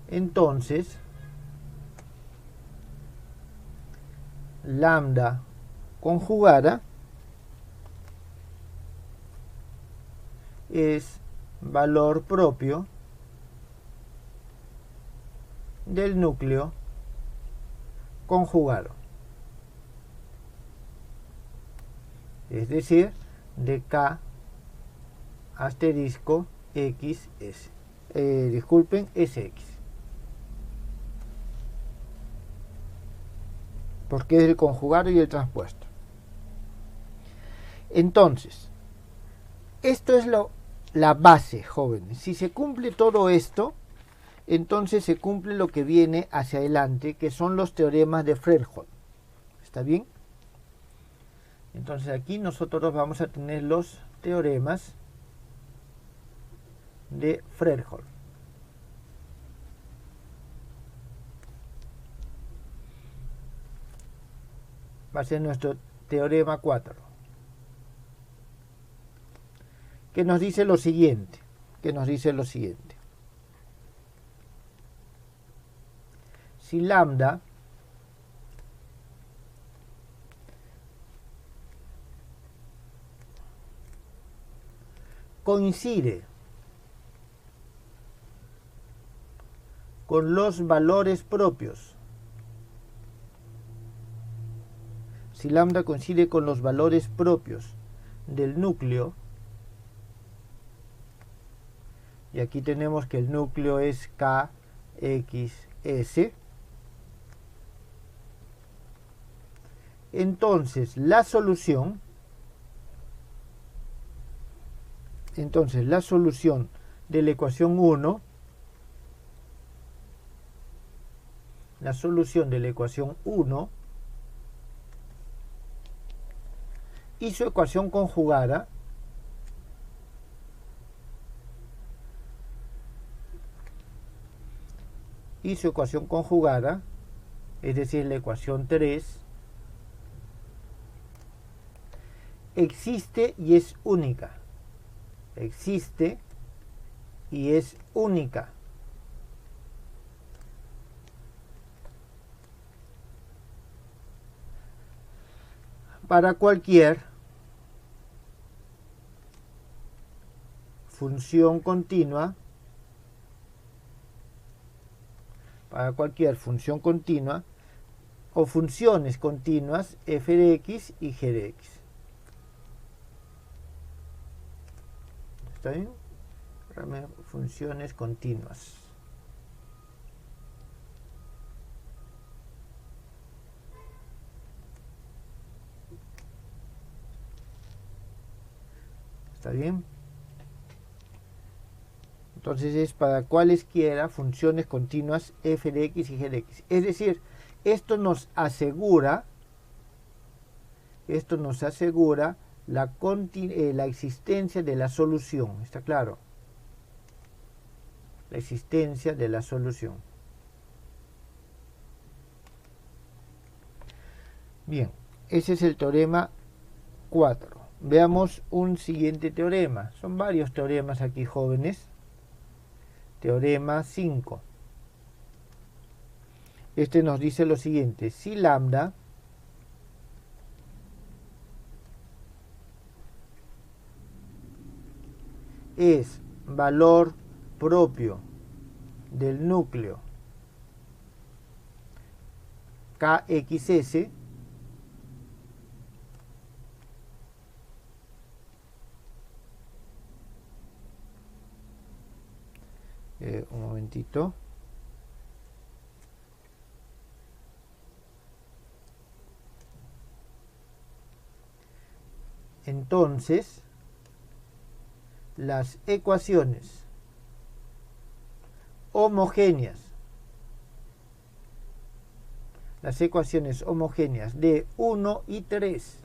entonces lambda conjugada es valor propio del núcleo conjugado, es decir, de K asterisco XS, disculpen, SX, porque es el conjugado y el transpuesto. Entonces, esto es la base, jóvenes. Si se cumple todo esto, entonces se cumple lo que viene hacia adelante, que son los teoremas de Fredholm. ¿Está bien? Entonces aquí nosotros vamos a tener los teoremas de Fredholm. Va a ser nuestro teorema 4, que nos dice lo siguiente, si lambda coincide con los valores propios, si lambda coincide con los valores propios del núcleo, y aquí tenemos que el núcleo es KXS, entonces la solución de la ecuación 1, y su ecuación conjugada es decir, la ecuación 3, existe y es única. Para cualquier función continua, o funciones continuas f de x y g de x. ¿Está bien? Funciones continuas. ¿Está bien? Entonces es para cualesquiera funciones continuas f de x y g de x. Es decir, esto nos asegura la existencia de la solución. ¿Está claro? La existencia de la solución. Bien, ese es el teorema 4. Veamos un siguiente teorema. Son varios teoremas aquí, jóvenes. Teorema 5. Este nos dice lo siguiente: si lambda es valor propio del núcleo KXS, un momentito. Entonces, las ecuaciones homogéneas de 1 y 3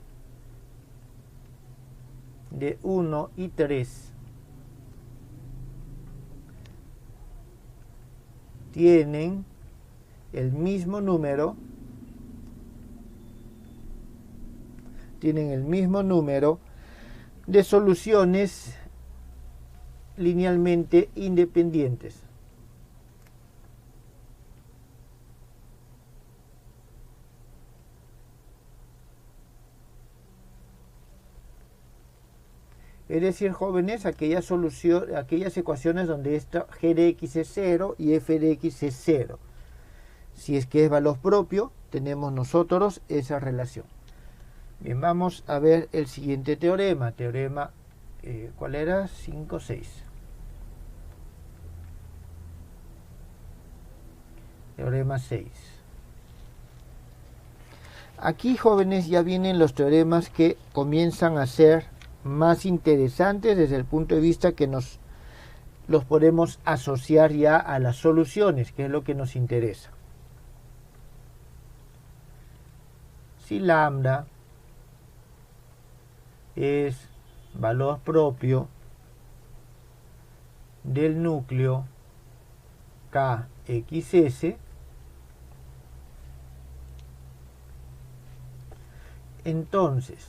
tienen el mismo número de soluciones linealmente independientes. Es decir, jóvenes, aquellas ecuaciones donde g de x es 0 y f de x es 0. Si es que es valor propio, tenemos nosotros esa relación. Bien, vamos a ver el siguiente teorema. Teorema, ¿cuál era? 5, 6. Teorema 6. Aquí, jóvenes, ya vienen los teoremas que comienzan a ser más interesantes desde el punto de vista que los podemos asociar ya a las soluciones, que es lo que nos interesa. Si lambda es valor propio del núcleo KXS, entonces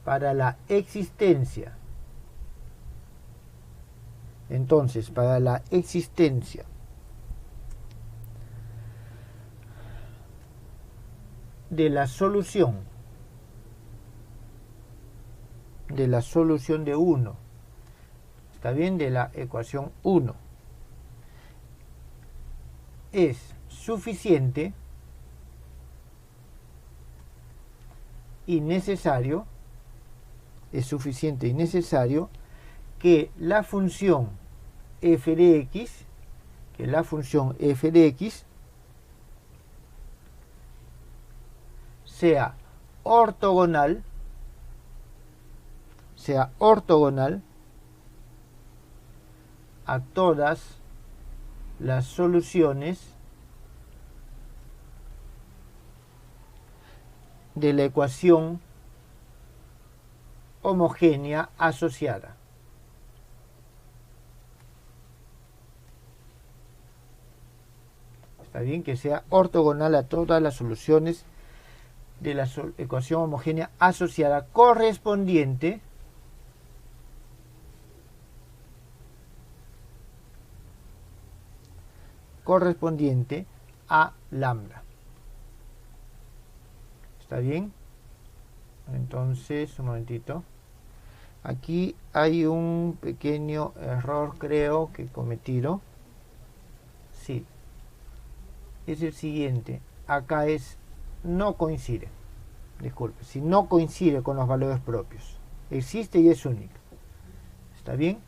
para la existencia de la solución de 1, está bien, de la ecuación 1, es suficiente y necesario que la función f de x, sea ortogonal a todas las soluciones de la ecuación homogénea asociada. Está bien, que sea ortogonal a todas las soluciones de la ecuación homogénea asociada correspondiente a lambda. ¿Está bien? Entonces, un momentito. Aquí hay un pequeño error, creo, que he cometido. Sí. Es el siguiente. Acá no coincide. Disculpe. Si no coincide con los valores propios. Existe y es único. ¿Está bien?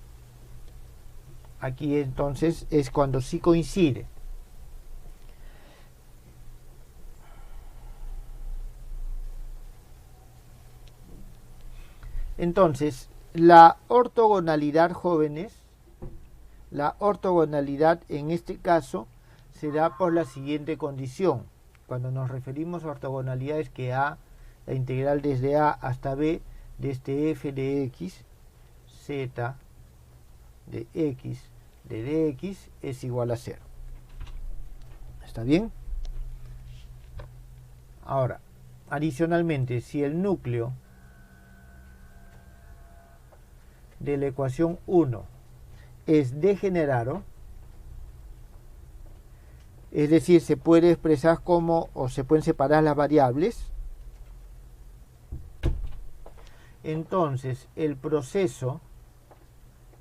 Aquí entonces es cuando sí coincide. Entonces, la ortogonalidad, jóvenes, la ortogonalidad en este caso se da por la siguiente condición. Cuando nos referimos a ortogonalidad es que la integral desde a hasta b de este f de x, z de x de dx es igual a 0. ¿Está bien? Ahora, adicionalmente, si el núcleo de la ecuación 1 es degenerado, es decir, se puede expresar como, o se pueden separar las variables, entonces el proceso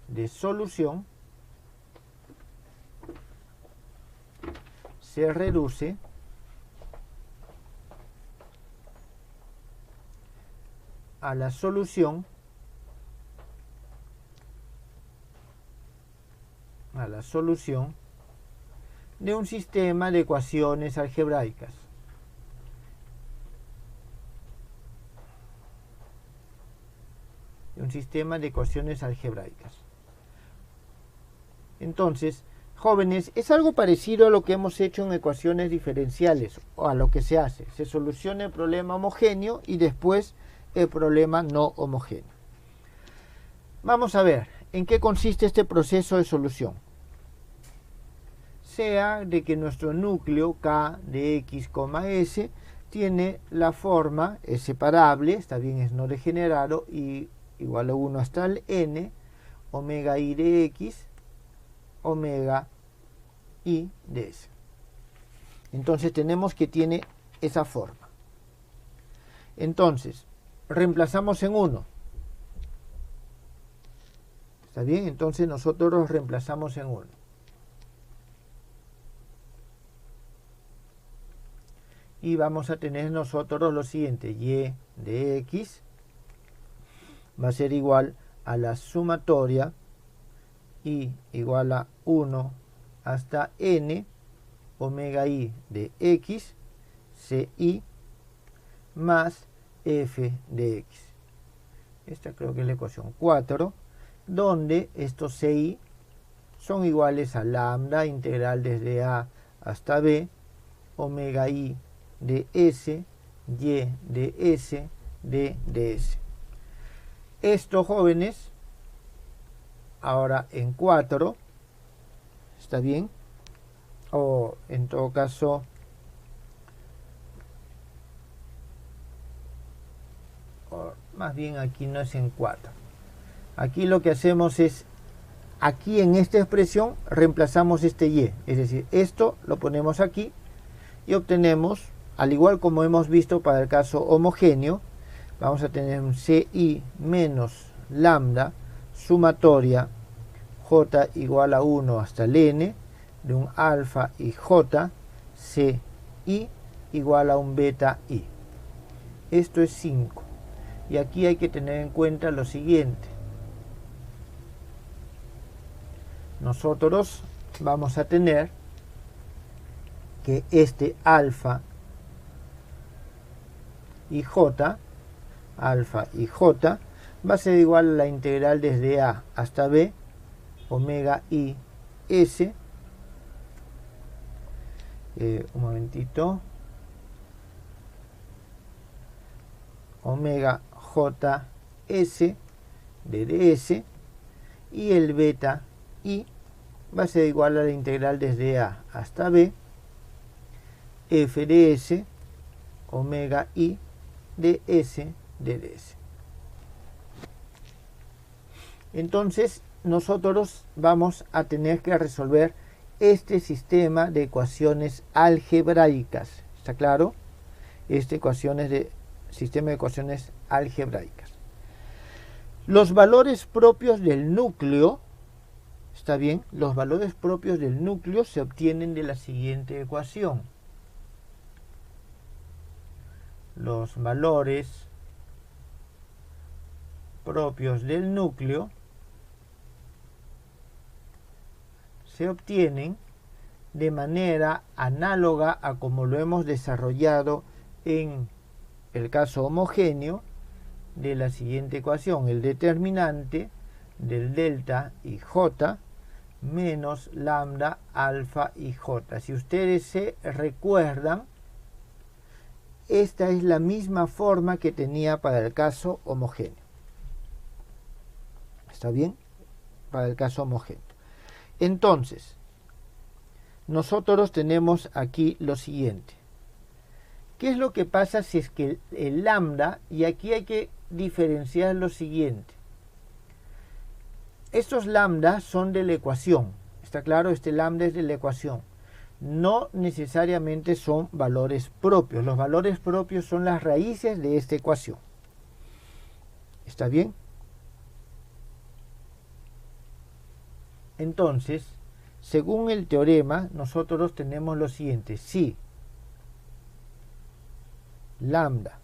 de solución se reduce a la solución de un sistema de ecuaciones algebraicas. Entonces, jóvenes, es algo parecido a lo que hemos hecho en ecuaciones diferenciales, o a lo que se hace. Se soluciona el problema homogéneo y después el problema no homogéneo. Vamos a ver en qué consiste este proceso de solución. Sea de que nuestro núcleo K de x, S tiene la forma, es separable, está bien, es no degenerado, y igual a 1 hasta el n, omega i de x, omega i de s. Entonces tenemos que tiene esa forma. Entonces, reemplazamos en 1. ¿Está bien? Entonces nosotros los reemplazamos en 1. Y vamos a tener nosotros lo siguiente: y de x va a ser igual a la sumatoria y igual a 1 hasta n omega i de x ci más f de x. Esta creo que es la ecuación 4, donde estos ci son iguales a lambda integral desde a hasta b omega i de s y de s de s. Esto, jóvenes, ahora en 4, ¿está bien? O en todo caso, más bien aquí no es en 4. Aquí lo que hacemos es, aquí en esta expresión reemplazamos este y, es decir, esto lo ponemos aquí y obtenemos, al igual como hemos visto para el caso homogéneo, vamos a tener un ci menos lambda sumatoria j igual a 1 hasta el n de un alfa y j ci igual a un beta i. Esto es 5. Y aquí hay que tener en cuenta lo siguiente. Nosotros vamos a tener que este alfa y j va a ser igual a la integral desde a hasta b omega i s, un momentito, omega j s de ds, y el beta i va a ser igual a la integral desde a hasta b f de s omega i de s de ds. Entonces nosotros vamos a tener que resolver este sistema de ecuaciones algebraicas. ¿Está claro? Sistema de ecuaciones algebraicas. Los valores propios del núcleo, ¿está bien? Los valores propios del núcleo se obtienen de la siguiente ecuación. Los valores propios del núcleo se obtienen de manera análoga a como lo hemos desarrollado en el caso homogéneo de la siguiente ecuación: el determinante del delta y j menos lambda alfa y j. Si ustedes se recuerdan, esta es la misma forma que tenía para el caso homogéneo. ¿Está bien? Para el caso homogéneo. Entonces, nosotros tenemos aquí lo siguiente. ¿Qué es lo que pasa si es que el lambda, y aquí hay que diferenciar lo siguiente? Estos lambda son de la ecuación. ¿Está claro? Este lambda es de la ecuación. No necesariamente son valores propios. Los valores propios son las raíces de esta ecuación. ¿Está bien? Entonces, según el teorema, nosotros tenemos lo siguiente: si lambda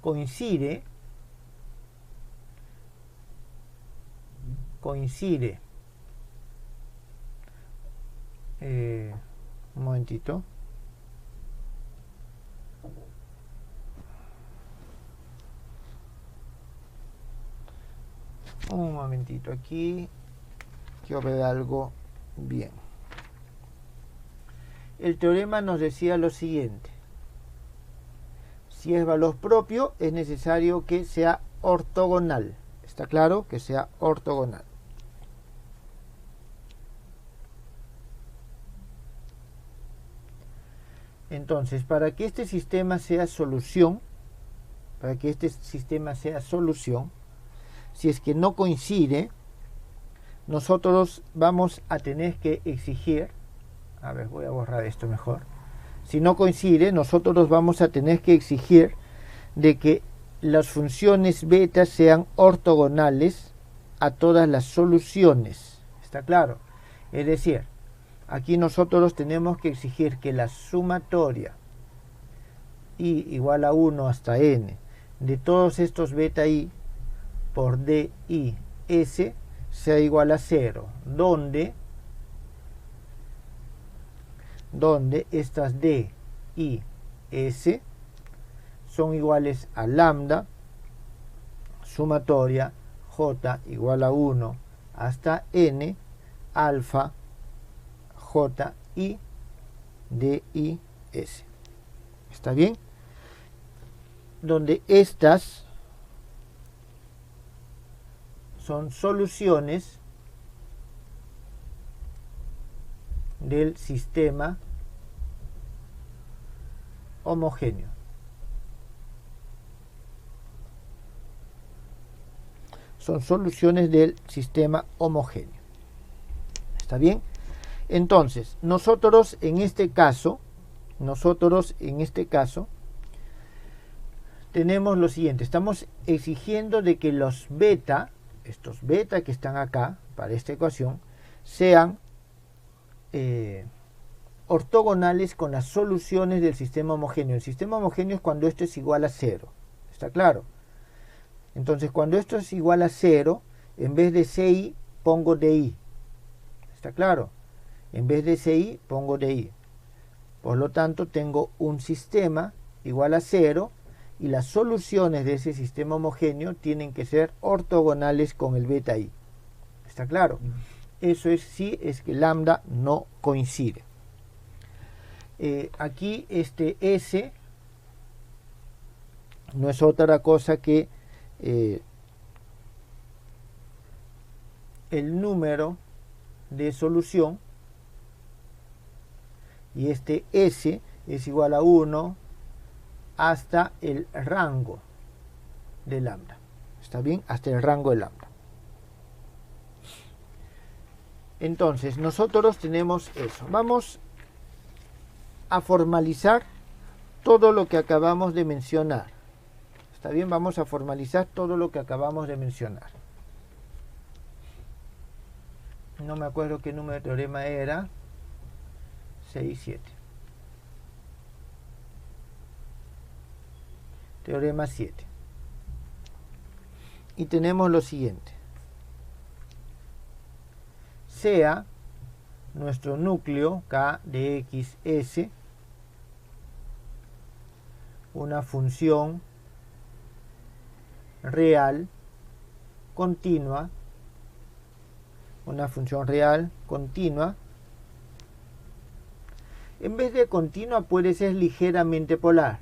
coincide un momentito. Un momentito aquí. Quiero ver algo bien. El teorema nos decía lo siguiente: si es valor propio, es necesario que sea ortogonal. ¿Está claro? Que sea ortogonal. Entonces, para que este sistema sea solución, si es que no coincide, nosotros vamos a tener que exigir, a ver, voy a borrar esto mejor. Si no coincide, nosotros vamos a tener que exigir de que las funciones beta sean ortogonales a todas las soluciones. ¿Está claro? Es decir, aquí nosotros tenemos que exigir que la sumatoria i igual a 1 hasta n de todos estos beta i por d i s sea igual a 0, donde estas d i s son iguales a lambda sumatoria j igual a 1 hasta n alfa j i d i s. ¿Está bien? Donde estas son soluciones del sistema homogéneo. Son soluciones del sistema homogéneo. ¿Está bien? Entonces, nosotros en este caso tenemos lo siguiente. Estamos exigiendo de que los beta, estos beta que están acá para esta ecuación, sean ortogonales con las soluciones del sistema homogéneo. El sistema homogéneo es cuando esto es igual a 0. ¿Está claro? Entonces, cuando esto es igual a 0, en vez de CI pongo DI. ¿Está claro? En vez de CI pongo DI. Por lo tanto, tengo un sistema igual a 0 y las soluciones de ese sistema homogéneo tienen que ser ortogonales con el beta i. ¿Está claro? Eso es si es que lambda no coincide. Aquí este S no es otra cosa que el número de solución, y este S es igual a 1 hasta el rango de lambda. ¿Está bien? Hasta el rango de lambda. Entonces, nosotros tenemos eso. Vamos a formalizar todo lo que acabamos de mencionar. ¿Está bien? Vamos a formalizar todo lo que acabamos de mencionar. No me acuerdo qué número de teorema era. 6, 7. Teorema 7. Y tenemos lo siguiente. Sea nuestro núcleo K de x s una función real continua, en vez de continua puede ser ligeramente polar.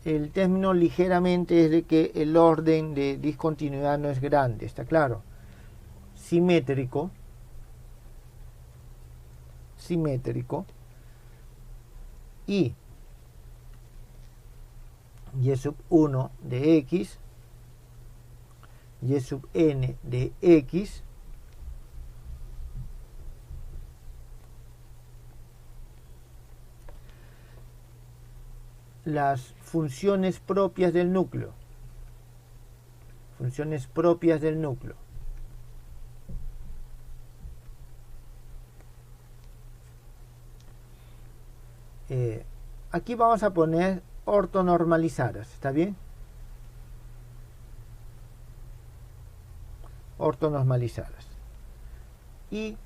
El término ligeramente es de que el orden de discontinuidad no es grande, ¿está claro? Simétrico y sub 1 de x, y sub n de x las funciones propias del núcleo. Aquí vamos a poner ortonormalizadas, ¿está bien? Ortonormalizadas. Y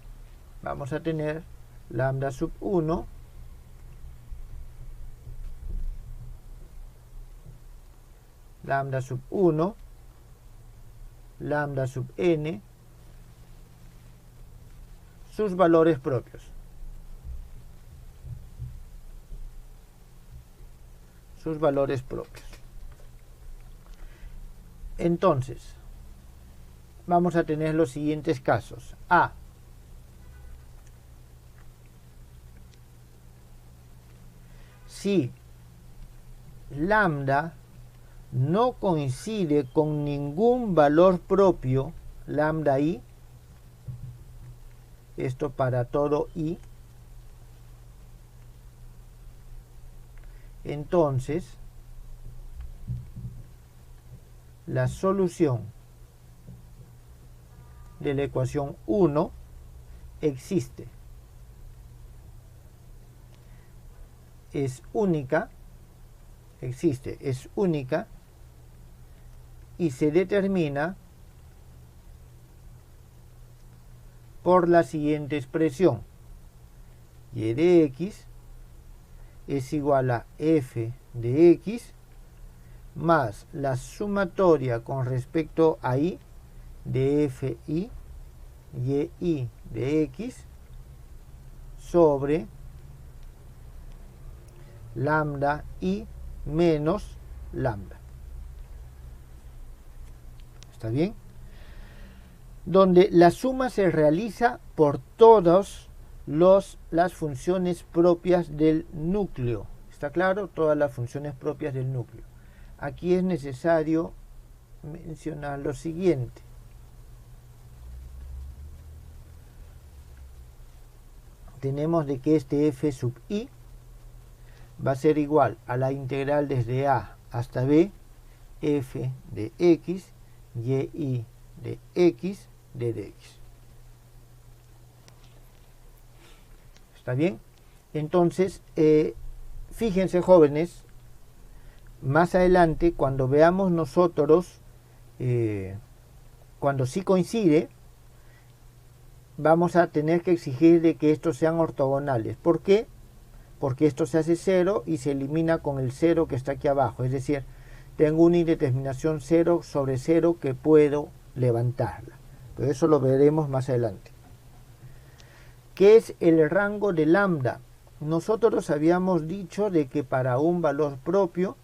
vamos a tener lambda sub 1 lambda sub 1, lambda sub n, sus valores propios. Entonces, vamos a tener los siguientes casos. A. Si lambda no coincide con ningún valor propio, lambda i, esto para todo i, entonces la solución de la ecuación 1 existe, es única, existe, es única y se determina por la siguiente expresión: y de x es igual a f de x más la sumatoria con respecto a y de fi y de x sobre lambda i menos lambda. ¿Está bien? Donde la suma se realiza por todas las funciones propias del núcleo. ¿Está claro? Todas las funciones propias del núcleo. Aquí es necesario mencionar lo siguiente. Tenemos de que este f sub i va a ser igual a la integral desde a hasta b f de x y de x de dx. ¿Está bien? Entonces, fíjense, jóvenes, más adelante, cuando veamos nosotros, cuando sí coincide, vamos a tener que exigir de que estos sean ortogonales. ¿Por qué? Porque esto se hace 0 y se elimina con el 0 que está aquí abajo. Es decir, tengo una indeterminación 0 sobre 0 que puedo levantarla. Pero eso lo veremos más adelante. ¿Qué es el rango de lambda? Nosotros habíamos dicho de que para un valor propio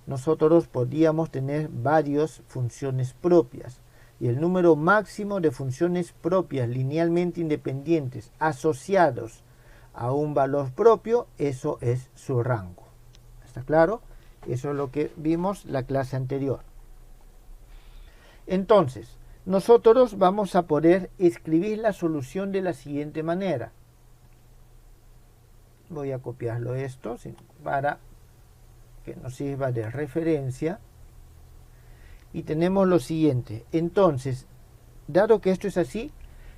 nosotros podíamos tener varias funciones propias. Y el número máximo de funciones propias linealmente independientes asociados a un valor propio, eso es su rango. ¿Está claro? Eso es lo que vimos la clase anterior. Entonces, nosotros vamos a poder escribir la solución de la siguiente manera. Voy a copiarlo esto para que nos sirva de referencia. Y tenemos lo siguiente. Entonces, dado que esto es así,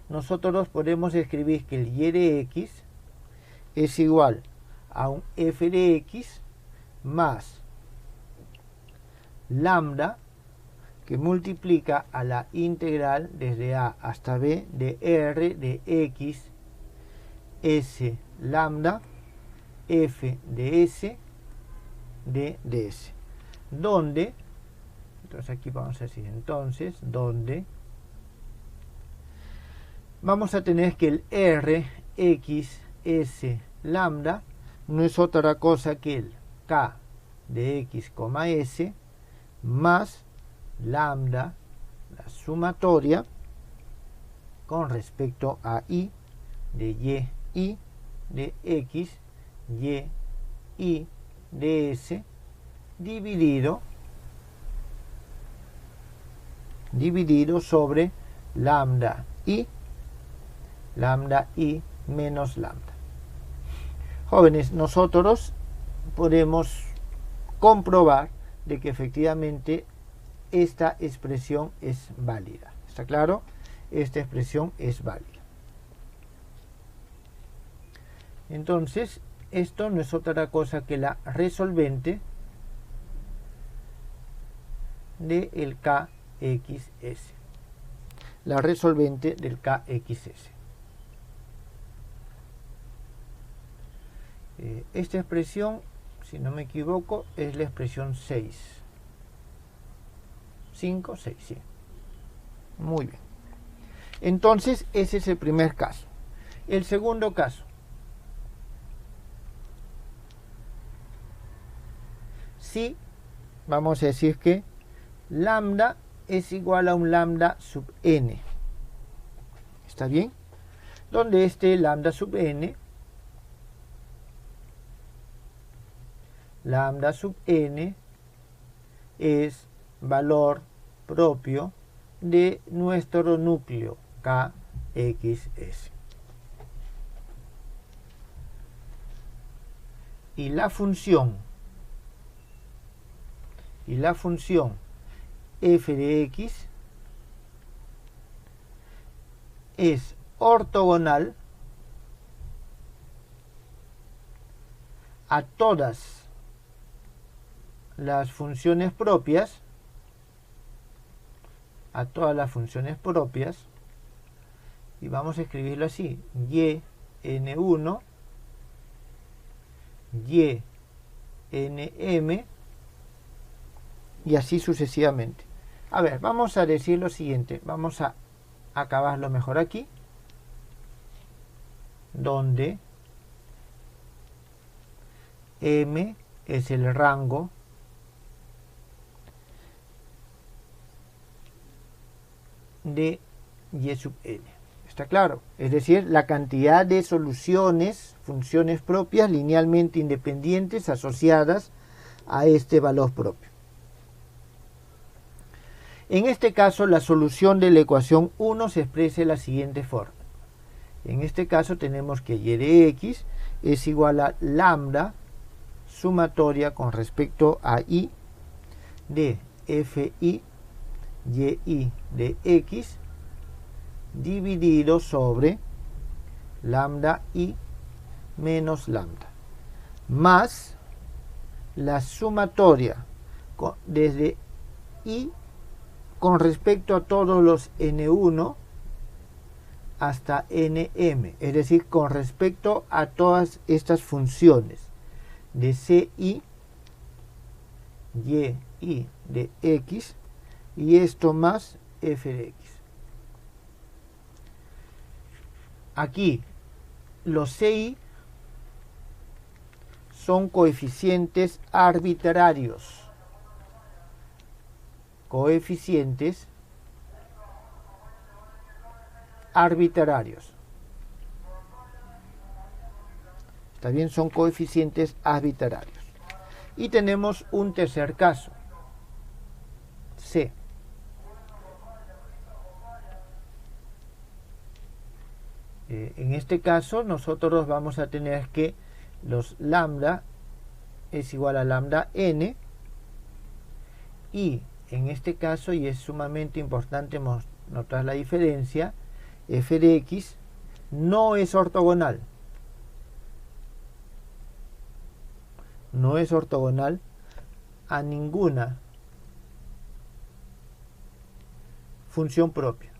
nosotros podemos escribir que el y de x es igual a un f de x más lambda que multiplica a la integral desde a hasta b de r de x s lambda f de s de ds, donde, entonces aquí vamos a decir entonces, donde vamos a tener que el r x s lambda no es otra cosa que el k de x, s más lambda, la sumatoria con respecto a y de y de x y de s dividido sobre lambda i menos lambda. Jóvenes, nosotros podemos comprobar de que efectivamente esta expresión es válida. ¿Está claro? Esta expresión es válida. Entonces, esto no es otra cosa que la resolvente del KXS. La resolvente del KXS. Esta expresión, si no me equivoco, es la expresión 6. 5, 6, sí. Muy bien. Entonces, ese es el primer caso. El segundo caso. Si vamos a decir que lambda es igual a un lambda sub n. ¿Está bien? Donde este lambda sub n es valor propio de nuestro núcleo KXS. Y la función y la función f de x es ortogonal a todas las funciones propias, y vamos a escribirlo así: y n1, y nm, y así sucesivamente. A ver, vamos a decir lo siguiente, vamos a acabarlo mejor aquí, donde m es el rango de y sub n. ¿Está claro? Es decir, la cantidad de soluciones, funciones propias linealmente independientes asociadas a este valor propio. En este caso, la solución de la ecuación 1 se expresa de la siguiente forma. En este caso tenemos que y de x es igual a lambda sumatoria con respecto a y de fi y de x dividido sobre lambda i menos lambda, más la sumatoria desde i con respecto a todos los n1 hasta nm, es decir, con respecto a todas estas funciones de ci y de x, y esto más f de x. Aquí los ci son coeficientes arbitrarios. Está bien, son coeficientes arbitrarios. Y tenemos un tercer caso, C. En este caso nosotros vamos a tener que los lambda es igual a lambda n, y en este caso, y es sumamente importante notar la diferencia, f de x no es ortogonal. No es ortogonal a ninguna función propia.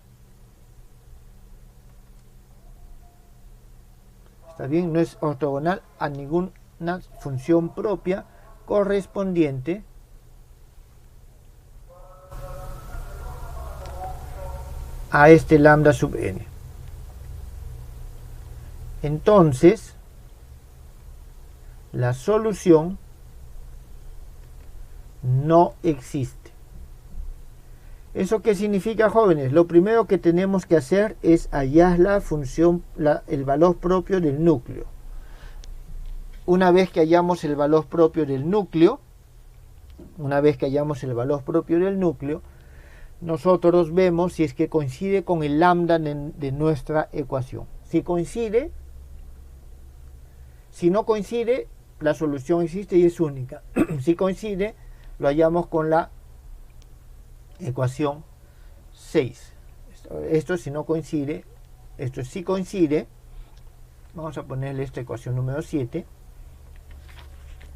¿Está bien? No es ortogonal a ninguna función propia correspondiente a este lambda sub n. Entonces, la solución no existe. ¿Eso qué significa, jóvenes? Lo primero que tenemos que hacer es hallar la función, el valor propio del núcleo. Una vez que hallamos el valor propio del núcleo, nosotros vemos si es que coincide con el lambda de nuestra ecuación. Si coincide, si no coincide, la solución existe y es única. Si coincide, lo hallamos con la ecuación 6. Esto si no coincide, esto sí coincide. Vamos a ponerle esta ecuación número 7.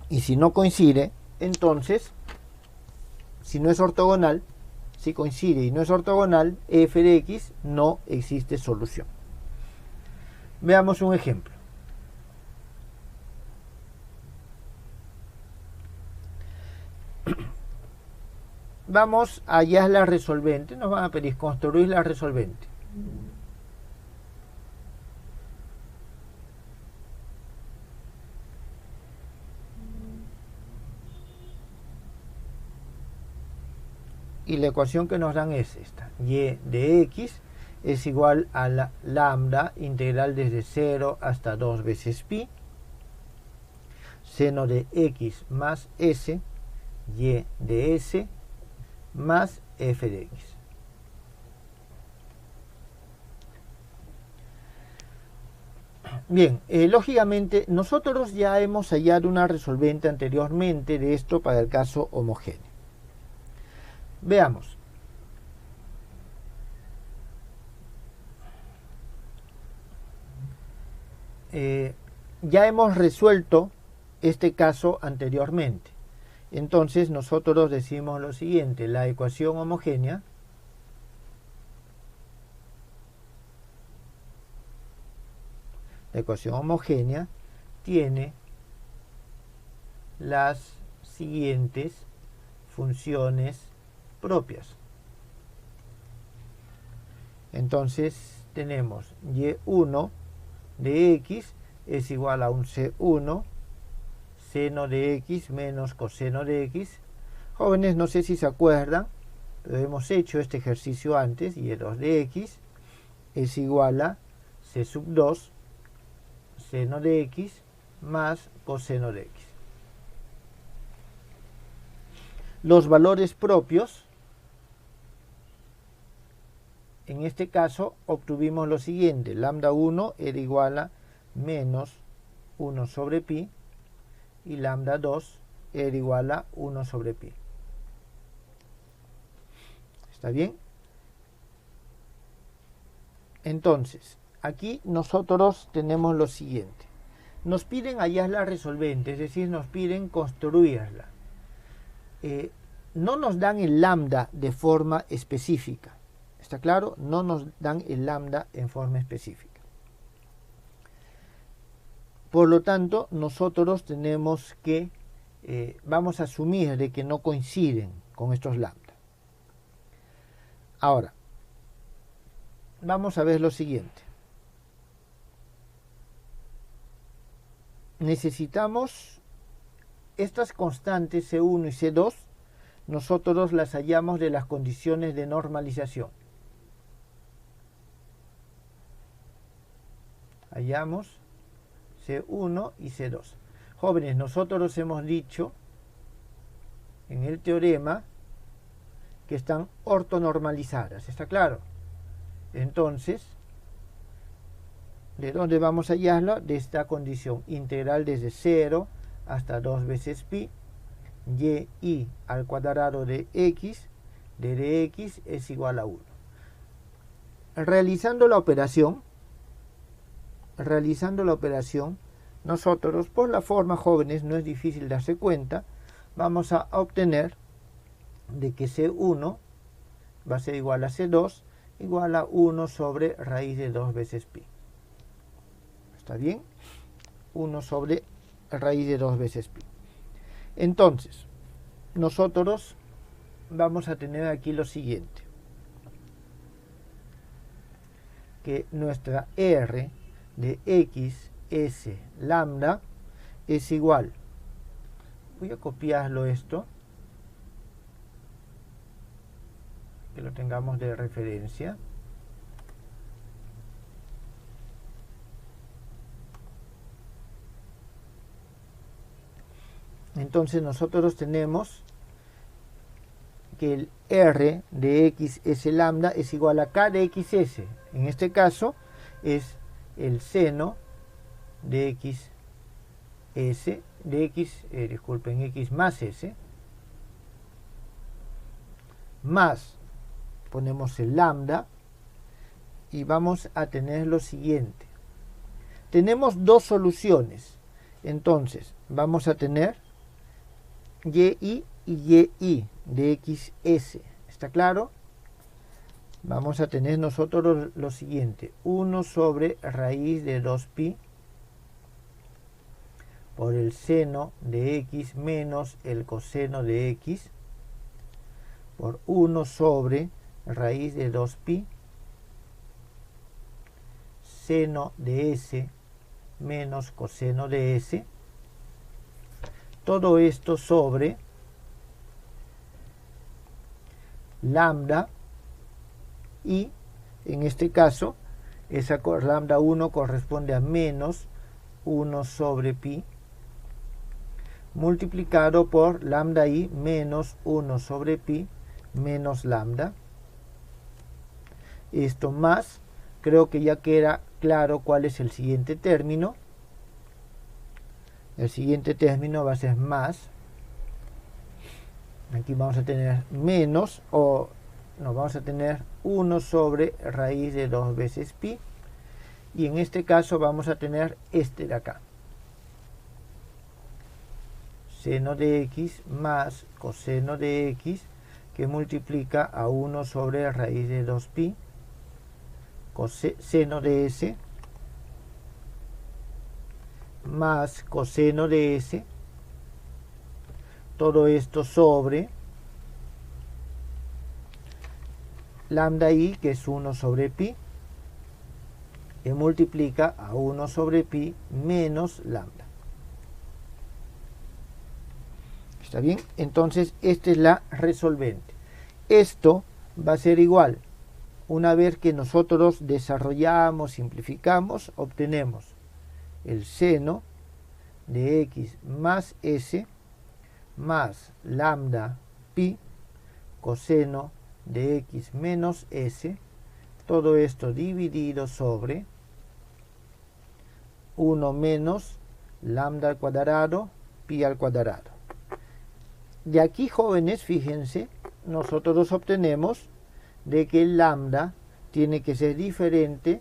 Y si no coincide, entonces, si no es ortogonal, si coincide y no es ortogonal, f de x no existe solución. Veamos un ejemplo. Vamos a hallar la resolvente. Nos van a pedir construir la resolvente. Y la ecuación que nos dan es esta. Y de x es igual a la lambda integral desde 0 hasta 2 veces pi, seno de x más s, y de s, más f de x. Bien, lógicamente nosotros ya hemos hallado una resolvente anteriormente de esto para el caso homogéneo. Veamos. Ya hemos resuelto este caso anteriormente. Entonces nosotros decimos lo siguiente: la ecuación homogénea tiene las siguientes funciones propias. Entonces tenemos y1 de x es igual a un c1 seno de x menos coseno de x. Jóvenes, no sé si se acuerdan, pero hemos hecho este ejercicio antes. Y2 de x es igual a c sub 2 seno de x más coseno de x. Los valores propios, en este caso obtuvimos lo siguiente: lambda 1 era igual a menos 1 sobre pi y lambda 2 era igual a 1 sobre pi. ¿Está bien? Entonces, aquí nosotros tenemos lo siguiente. Nos piden hallar la resolvente, es decir, nos piden construirla. No nos dan el lambda de forma específica. ¿Está claro? No nos dan el lambda en forma específica. Por lo tanto, nosotros tenemos que, vamos a asumir de que no coinciden con estos lambda. Ahora, vamos a ver lo siguiente. Necesitamos estas constantes C1 y C2, nosotros las hallamos de las condiciones de normalización. Hallamos C1 y C2. Jóvenes, nosotros hemos dicho en el teorema que están ortonormalizadas, ¿está claro? Entonces, ¿de dónde vamos a hallarla? De esta condición integral desde 0 hasta 2 veces pi, y al cuadrado de x, de dx es igual a 1. Realizando la operación, nosotros, por la forma, jóvenes, no es difícil darse cuenta, vamos a obtener de que C1 va a ser igual a C2 igual a 1 sobre raíz de 2 veces pi. ¿Está bien? 1 sobre raíz de 2 veces pi. Entonces, nosotros vamos a tener aquí lo siguiente: que nuestra R de x, s, lambda es igual. Voy a copiarlo esto, que lo tengamos de referencia. Entonces nosotros tenemos que el R de x, s, lambda es igual a k de x, s. En este caso es el seno de x, s, de x, disculpen, x más s, más, ponemos el lambda, y vamos a tener lo siguiente. Tenemos dos soluciones, entonces vamos a tener y de xs. ¿Está claro? Vamos a tener nosotros lo siguiente: 1 sobre raíz de 2pi por el seno de x menos el coseno de x por 1 sobre raíz de 2pi seno de s menos coseno de s. Todo esto sobre lambda, y en este caso esa lambda 1 corresponde a menos 1 sobre pi multiplicado por lambda i menos 1 sobre pi menos lambda. Esto más, creo que ya queda claro cuál es el siguiente término. El siguiente término va a ser más aquí vamos a tener menos, o no, vamos a tener 1 sobre raíz de 2 veces pi, y en este caso vamos a tener este de acá, seno de x más coseno de x, que multiplica a 1 sobre raíz de 2pi, seno de s, más coseno de s, todo esto sobre lambda i, que es 1 sobre pi, que multiplica a 1 sobre pi menos lambda. ¿Está bien? Entonces, esta es la resolvente. Esto va a ser igual. Una vez que nosotros desarrollamos, simplificamos, obtenemos el seno de x más s más lambda pi coseno de x menos s, todo esto dividido sobre 1 menos lambda al cuadrado pi al cuadrado. De aquí, jóvenes, fíjense, nosotros obtenemos de que el lambda tiene que ser diferente,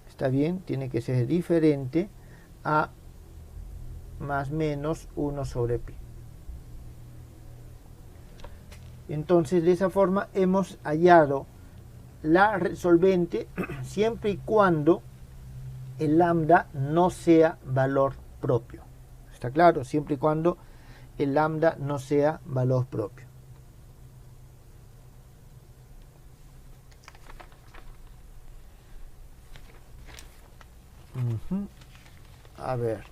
¿está bien? Tiene que ser diferente a más menos 1 sobre pi. Entonces, de esa forma hemos hallado la resolvente siempre y cuando el lambda no sea valor propio. ¿Está claro? Siempre y cuando el lambda no sea valor propio. A ver.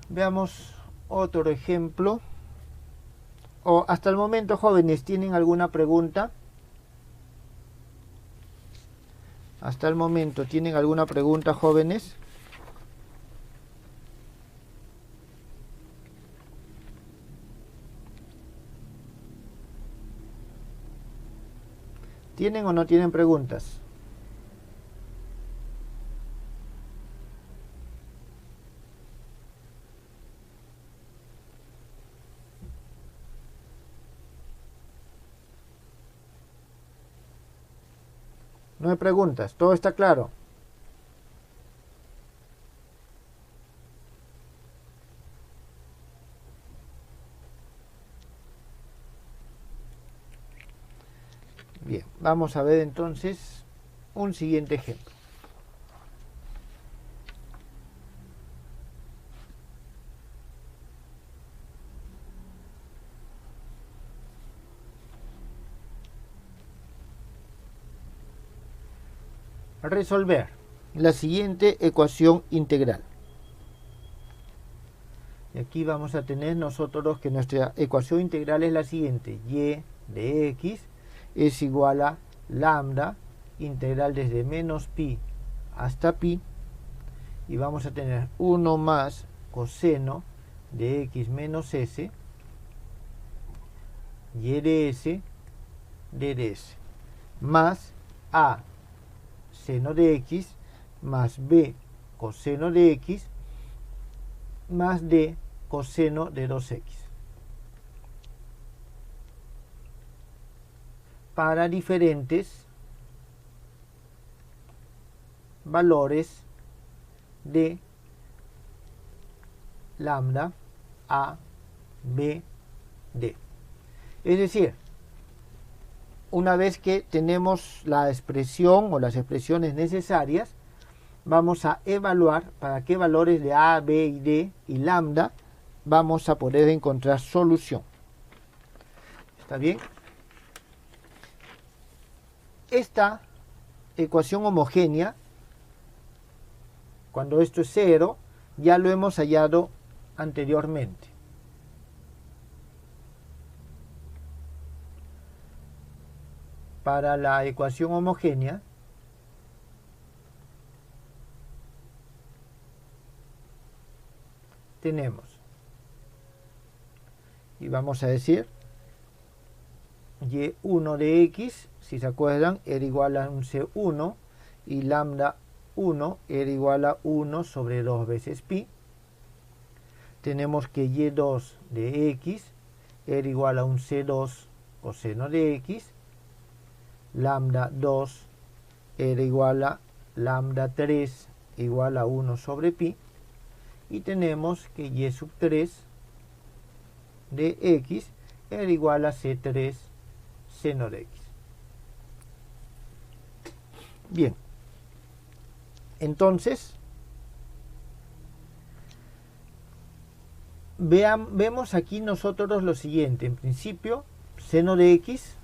Veamos otro ejemplo. O hasta el momento, jóvenes, ¿tienen alguna pregunta? Hasta el momento, ¿tienen alguna pregunta, jóvenes? ¿Tienen o no tienen preguntas? No hay preguntas, todo está claro. Bien, vamos a ver entonces un siguiente ejemplo. Resolver la siguiente ecuación integral. Y aquí vamos a tener nosotros que nuestra ecuación integral es la siguiente: y de x es igual a lambda integral desde menos pi hasta pi, y vamos a tener 1 más coseno de x menos s, y de s ds, más a seno de x más b coseno de x más d coseno de 2x, para diferentes valores de lambda a, b, d. Es decir, una vez que tenemos la expresión o las expresiones necesarias, vamos a evaluar para qué valores de a, b y d y lambda vamos a poder encontrar solución. ¿Está bien? Esta ecuación homogénea, cuando esto es 0, ya lo hemos hallado anteriormente. Para la ecuación homogénea, tenemos, y vamos a decir, y1 de x, si se acuerdan, era igual a un c1, y lambda 1 era igual a 1 sobre 2 veces pi. tenemos que y2 de x era igual a un c2 coseno de x, lambda 2 era igual a lambda 3 igual a 1 sobre pi, y tenemos que y sub 3 de x era igual a c3 seno de x. Bien, entonces vemos aquí nosotros lo siguiente. En principio, seno de x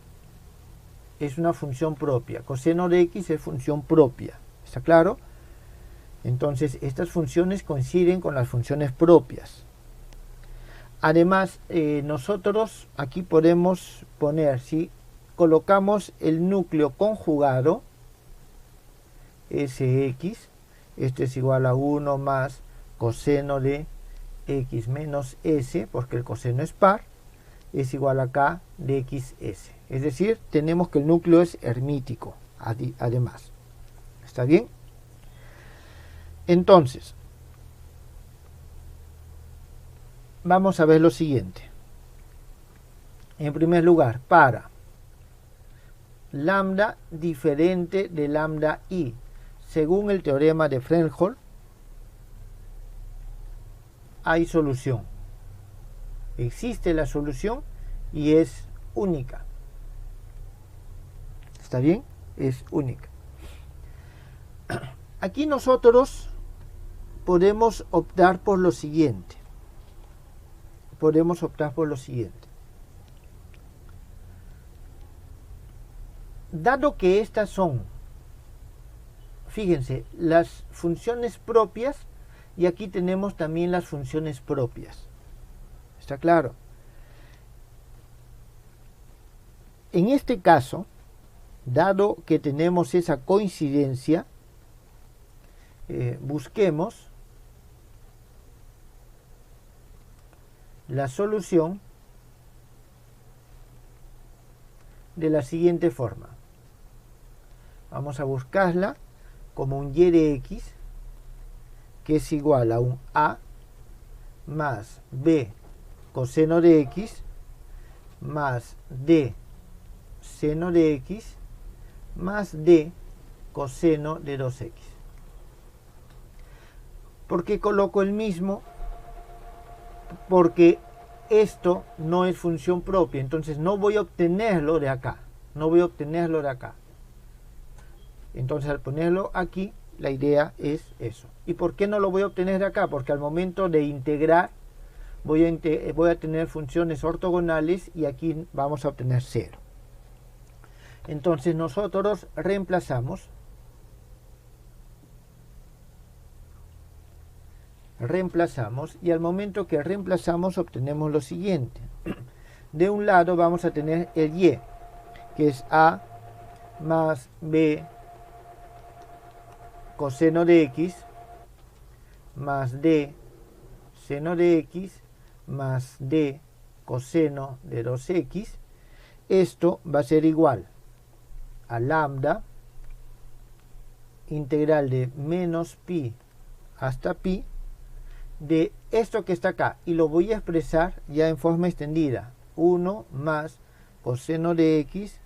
es una función propia, coseno de x es función propia, ¿está claro? Entonces estas funciones coinciden con las funciones propias. Además, nosotros aquí podemos poner, si colocamos el núcleo conjugado, Sx, esto es igual a 1 más coseno de x menos s, porque el coseno es par, es igual a k de xs. Es decir, tenemos que el núcleo es hermítico, además. ¿Está bien? Entonces, vamos a ver lo siguiente. En primer lugar, para lambda diferente de lambda i, según el teorema de Frenholm, hay solución. Existe la solución y es única. ¿Está bien? Es única. Aquí nosotros podemos optar por lo siguiente. Dado que estas son, fíjense, las funciones propias, y aquí tenemos también las funciones propias. ¿Está claro? En este caso, dado que tenemos esa coincidencia, busquemos la solución de la siguiente forma. Vamos a buscarla como un y de x, que es igual a un a más b coseno de x más d seno de x más d coseno de 2x. ¿Por qué coloco el mismo? Porque esto no es función propia, entonces no voy a obtenerlo de acá. Entonces al ponerlo aquí, la idea es eso. ¿Y por qué no lo voy a obtener de acá? Porque al momento de integrar voy a tener funciones ortogonales y aquí vamos a obtener 0. Entonces nosotros reemplazamos y al momento que reemplazamos obtenemos lo siguiente. De un lado vamos a tener el y, que es a más b coseno de x más d seno de x más d coseno de 2x. Esto va a ser igual a lambda integral de menos pi hasta pi de esto que está acá, y lo voy a expresar ya en forma extendida, 1 más coseno de x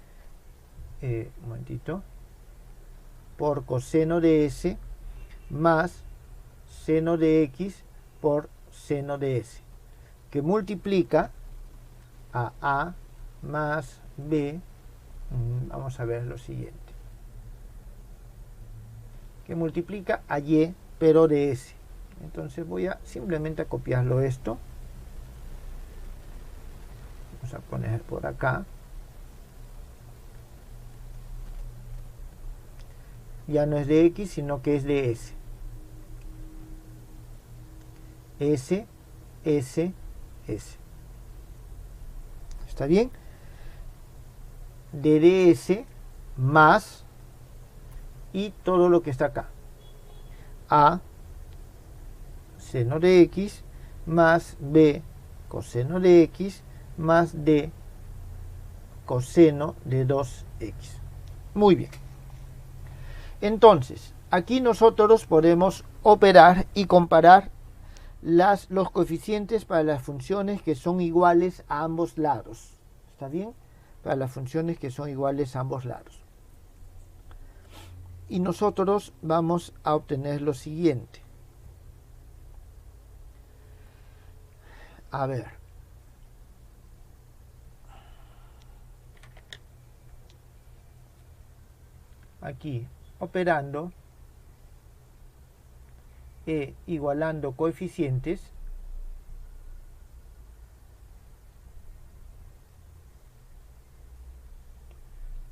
por coseno de s más seno de x por seno de s, que multiplica a más b, vamos a ver lo siguiente, que multiplica a y pero de s. Entonces voy a simplemente a copiarlo esto, vamos a poner por acá, ya no es de x sino que es de s, s. ¿Está bien? De ds más y todo lo que está acá, a seno de x más b coseno de x más d coseno de 2x. Muy bien. Entonces, aquí nosotros podemos operar y comparar los coeficientes para las funciones que son iguales a ambos lados. ¿Está bien? Para las funciones que son iguales a ambos lados. Y nosotros vamos a obtener lo siguiente. A ver. Aquí, operando e igualando coeficientes,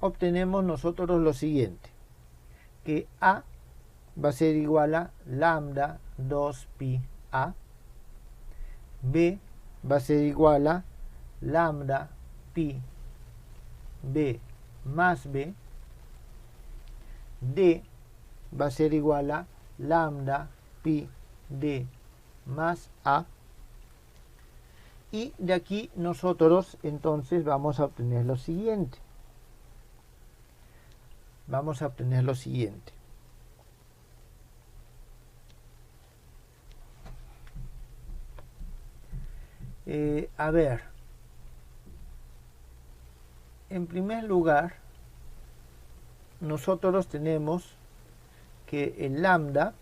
obtenemos nosotros lo siguiente, que A va a ser igual a lambda 2pi A, B va a ser igual a lambda pi B más B, D va a ser igual a lambda pi D más A, y de aquí nosotros entonces vamos a obtener lo siguiente. Vamos a obtener lo siguiente. A ver, en primer lugar, nosotros tenemos que el lambda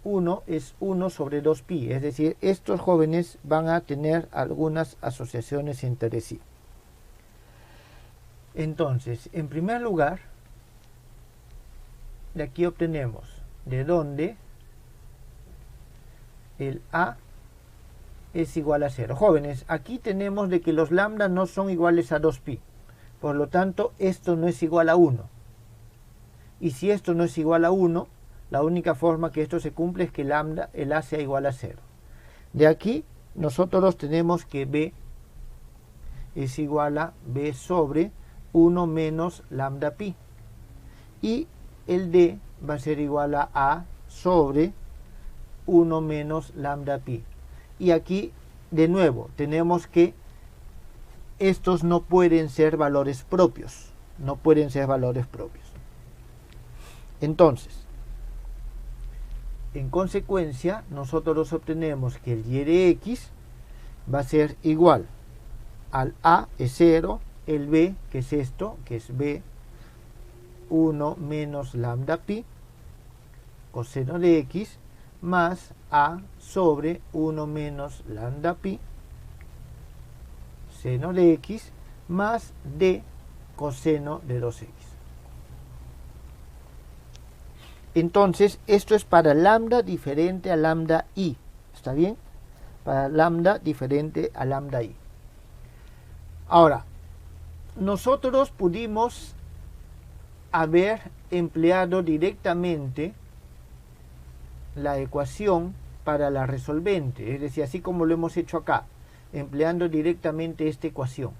1 es 1 sobre 2pi, es decir, estos jóvenes van a tener algunas asociaciones entre sí. Entonces, en primer lugar, de aquí obtenemos de donde el A es igual a 0. Jóvenes, aquí tenemos de que los lambda no son iguales a 2pi. Por lo tanto, esto no es igual a 1. Y si esto no es igual a 1, la única forma que esto se cumple es que el A sea igual a 0. De aquí, nosotros tenemos que B es igual a B sobre 1 menos lambda pi. Y el D va a ser igual a A sobre 1 menos lambda pi. Y aquí, de nuevo, tenemos que estos no pueden ser valores propios. No pueden ser valores propios. Entonces, en consecuencia, nosotros obtenemos que el y de x va a ser igual al A es 0, el B, que es esto, que es B 1 menos lambda pi, coseno de x, más A sobre 1 menos lambda pi, seno de x, más D coseno de 2x. Entonces, esto es para lambda diferente a lambda i. ¿Está bien? Para lambda diferente a lambda i. Ahora, nosotros pudimos haber empleado directamente la ecuación para la resolvente, es decir, así como lo hemos hecho acá, empleando directamente esta ecuación.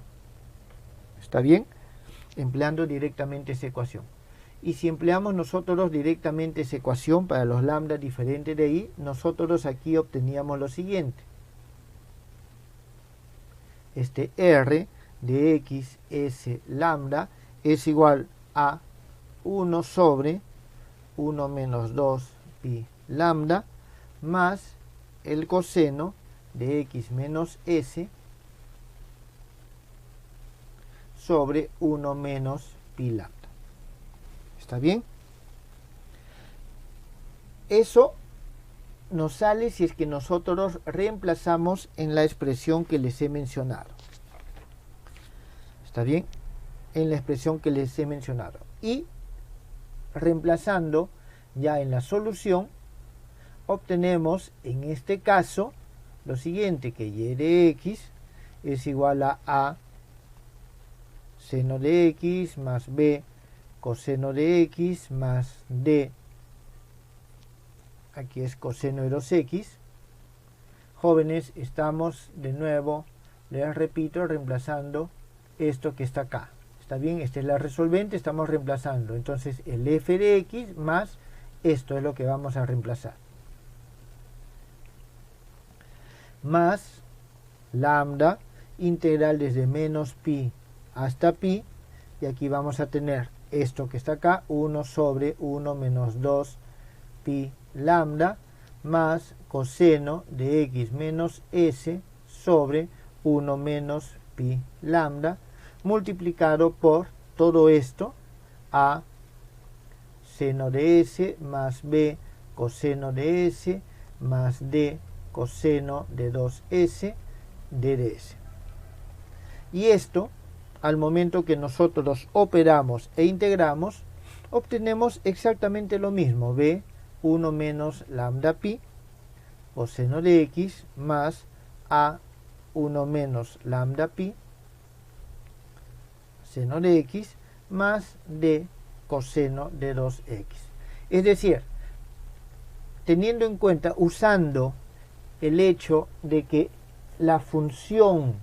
¿Está bien? Empleando directamente esa ecuación. Y si empleamos nosotros directamente esa ecuación para los lambda diferentes de i, nosotros aquí obteníamos lo siguiente. Este R de x s lambda es igual a 1 sobre 1 menos 2 pi lambda más el coseno de x menos s sobre 1 menos pi lambda. ¿Está bien? Eso nos sale si es que nosotros reemplazamos en la expresión que les he mencionado. ¿Está bien? En la expresión que les he mencionado. Y reemplazando ya en la solución, obtenemos en este caso lo siguiente, que y de x es igual a seno de x más b coseno de x más d, aquí es coseno de 2x. Jóvenes, estamos de nuevo, les repito, reemplazando esto que está acá. ¿Está bien? Esta es la resolvente, estamos reemplazando. Entonces el f de x más esto es lo que vamos a reemplazar. Más lambda integral desde menos pi hasta pi. Y aquí vamos a tener esto que está acá, 1 sobre 1 menos 2 pi lambda más coseno de x menos s sobre 1 menos pi lambda multiplicado por todo esto a seno de s más b coseno de s más d coseno de 2s d de s. Y esto, al momento que nosotros operamos e integramos, obtenemos exactamente lo mismo, b 1 menos lambda pi coseno de x más a 1 menos lambda pi seno de x más d coseno de 2x. Es decir, teniendo en cuenta, usando el hecho de que la función,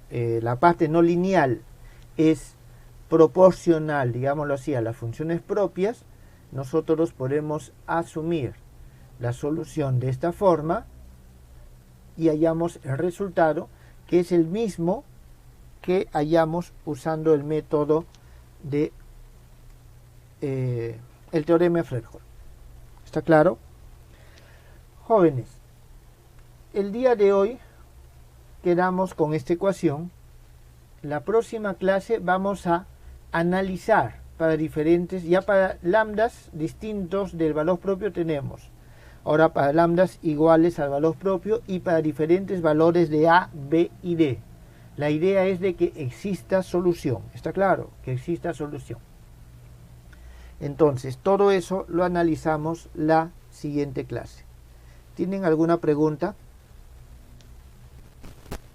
la parte no lineal, es proporcional, digámoslo así, a las funciones propias, nosotros podemos asumir la solución de esta forma y hallamos el resultado que es el mismo que hallamos usando el método de el teorema de Fredholm. ¿Está claro? Jóvenes, el día de hoy quedamos con esta ecuación. La próxima clase vamos a analizar para diferentes, ya para lambdas distintos del valor propio tenemos. Ahora para lambdas iguales al valor propio y para diferentes valores de A, B y D. La idea es de que exista solución. ¿Está claro? Que exista solución. Entonces, todo eso lo analizamos la siguiente clase. ¿Tienen alguna pregunta?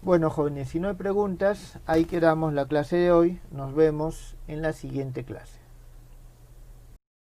Bueno, jóvenes, si no hay preguntas, ahí quedamos la clase de hoy. Nos vemos en la siguiente clase.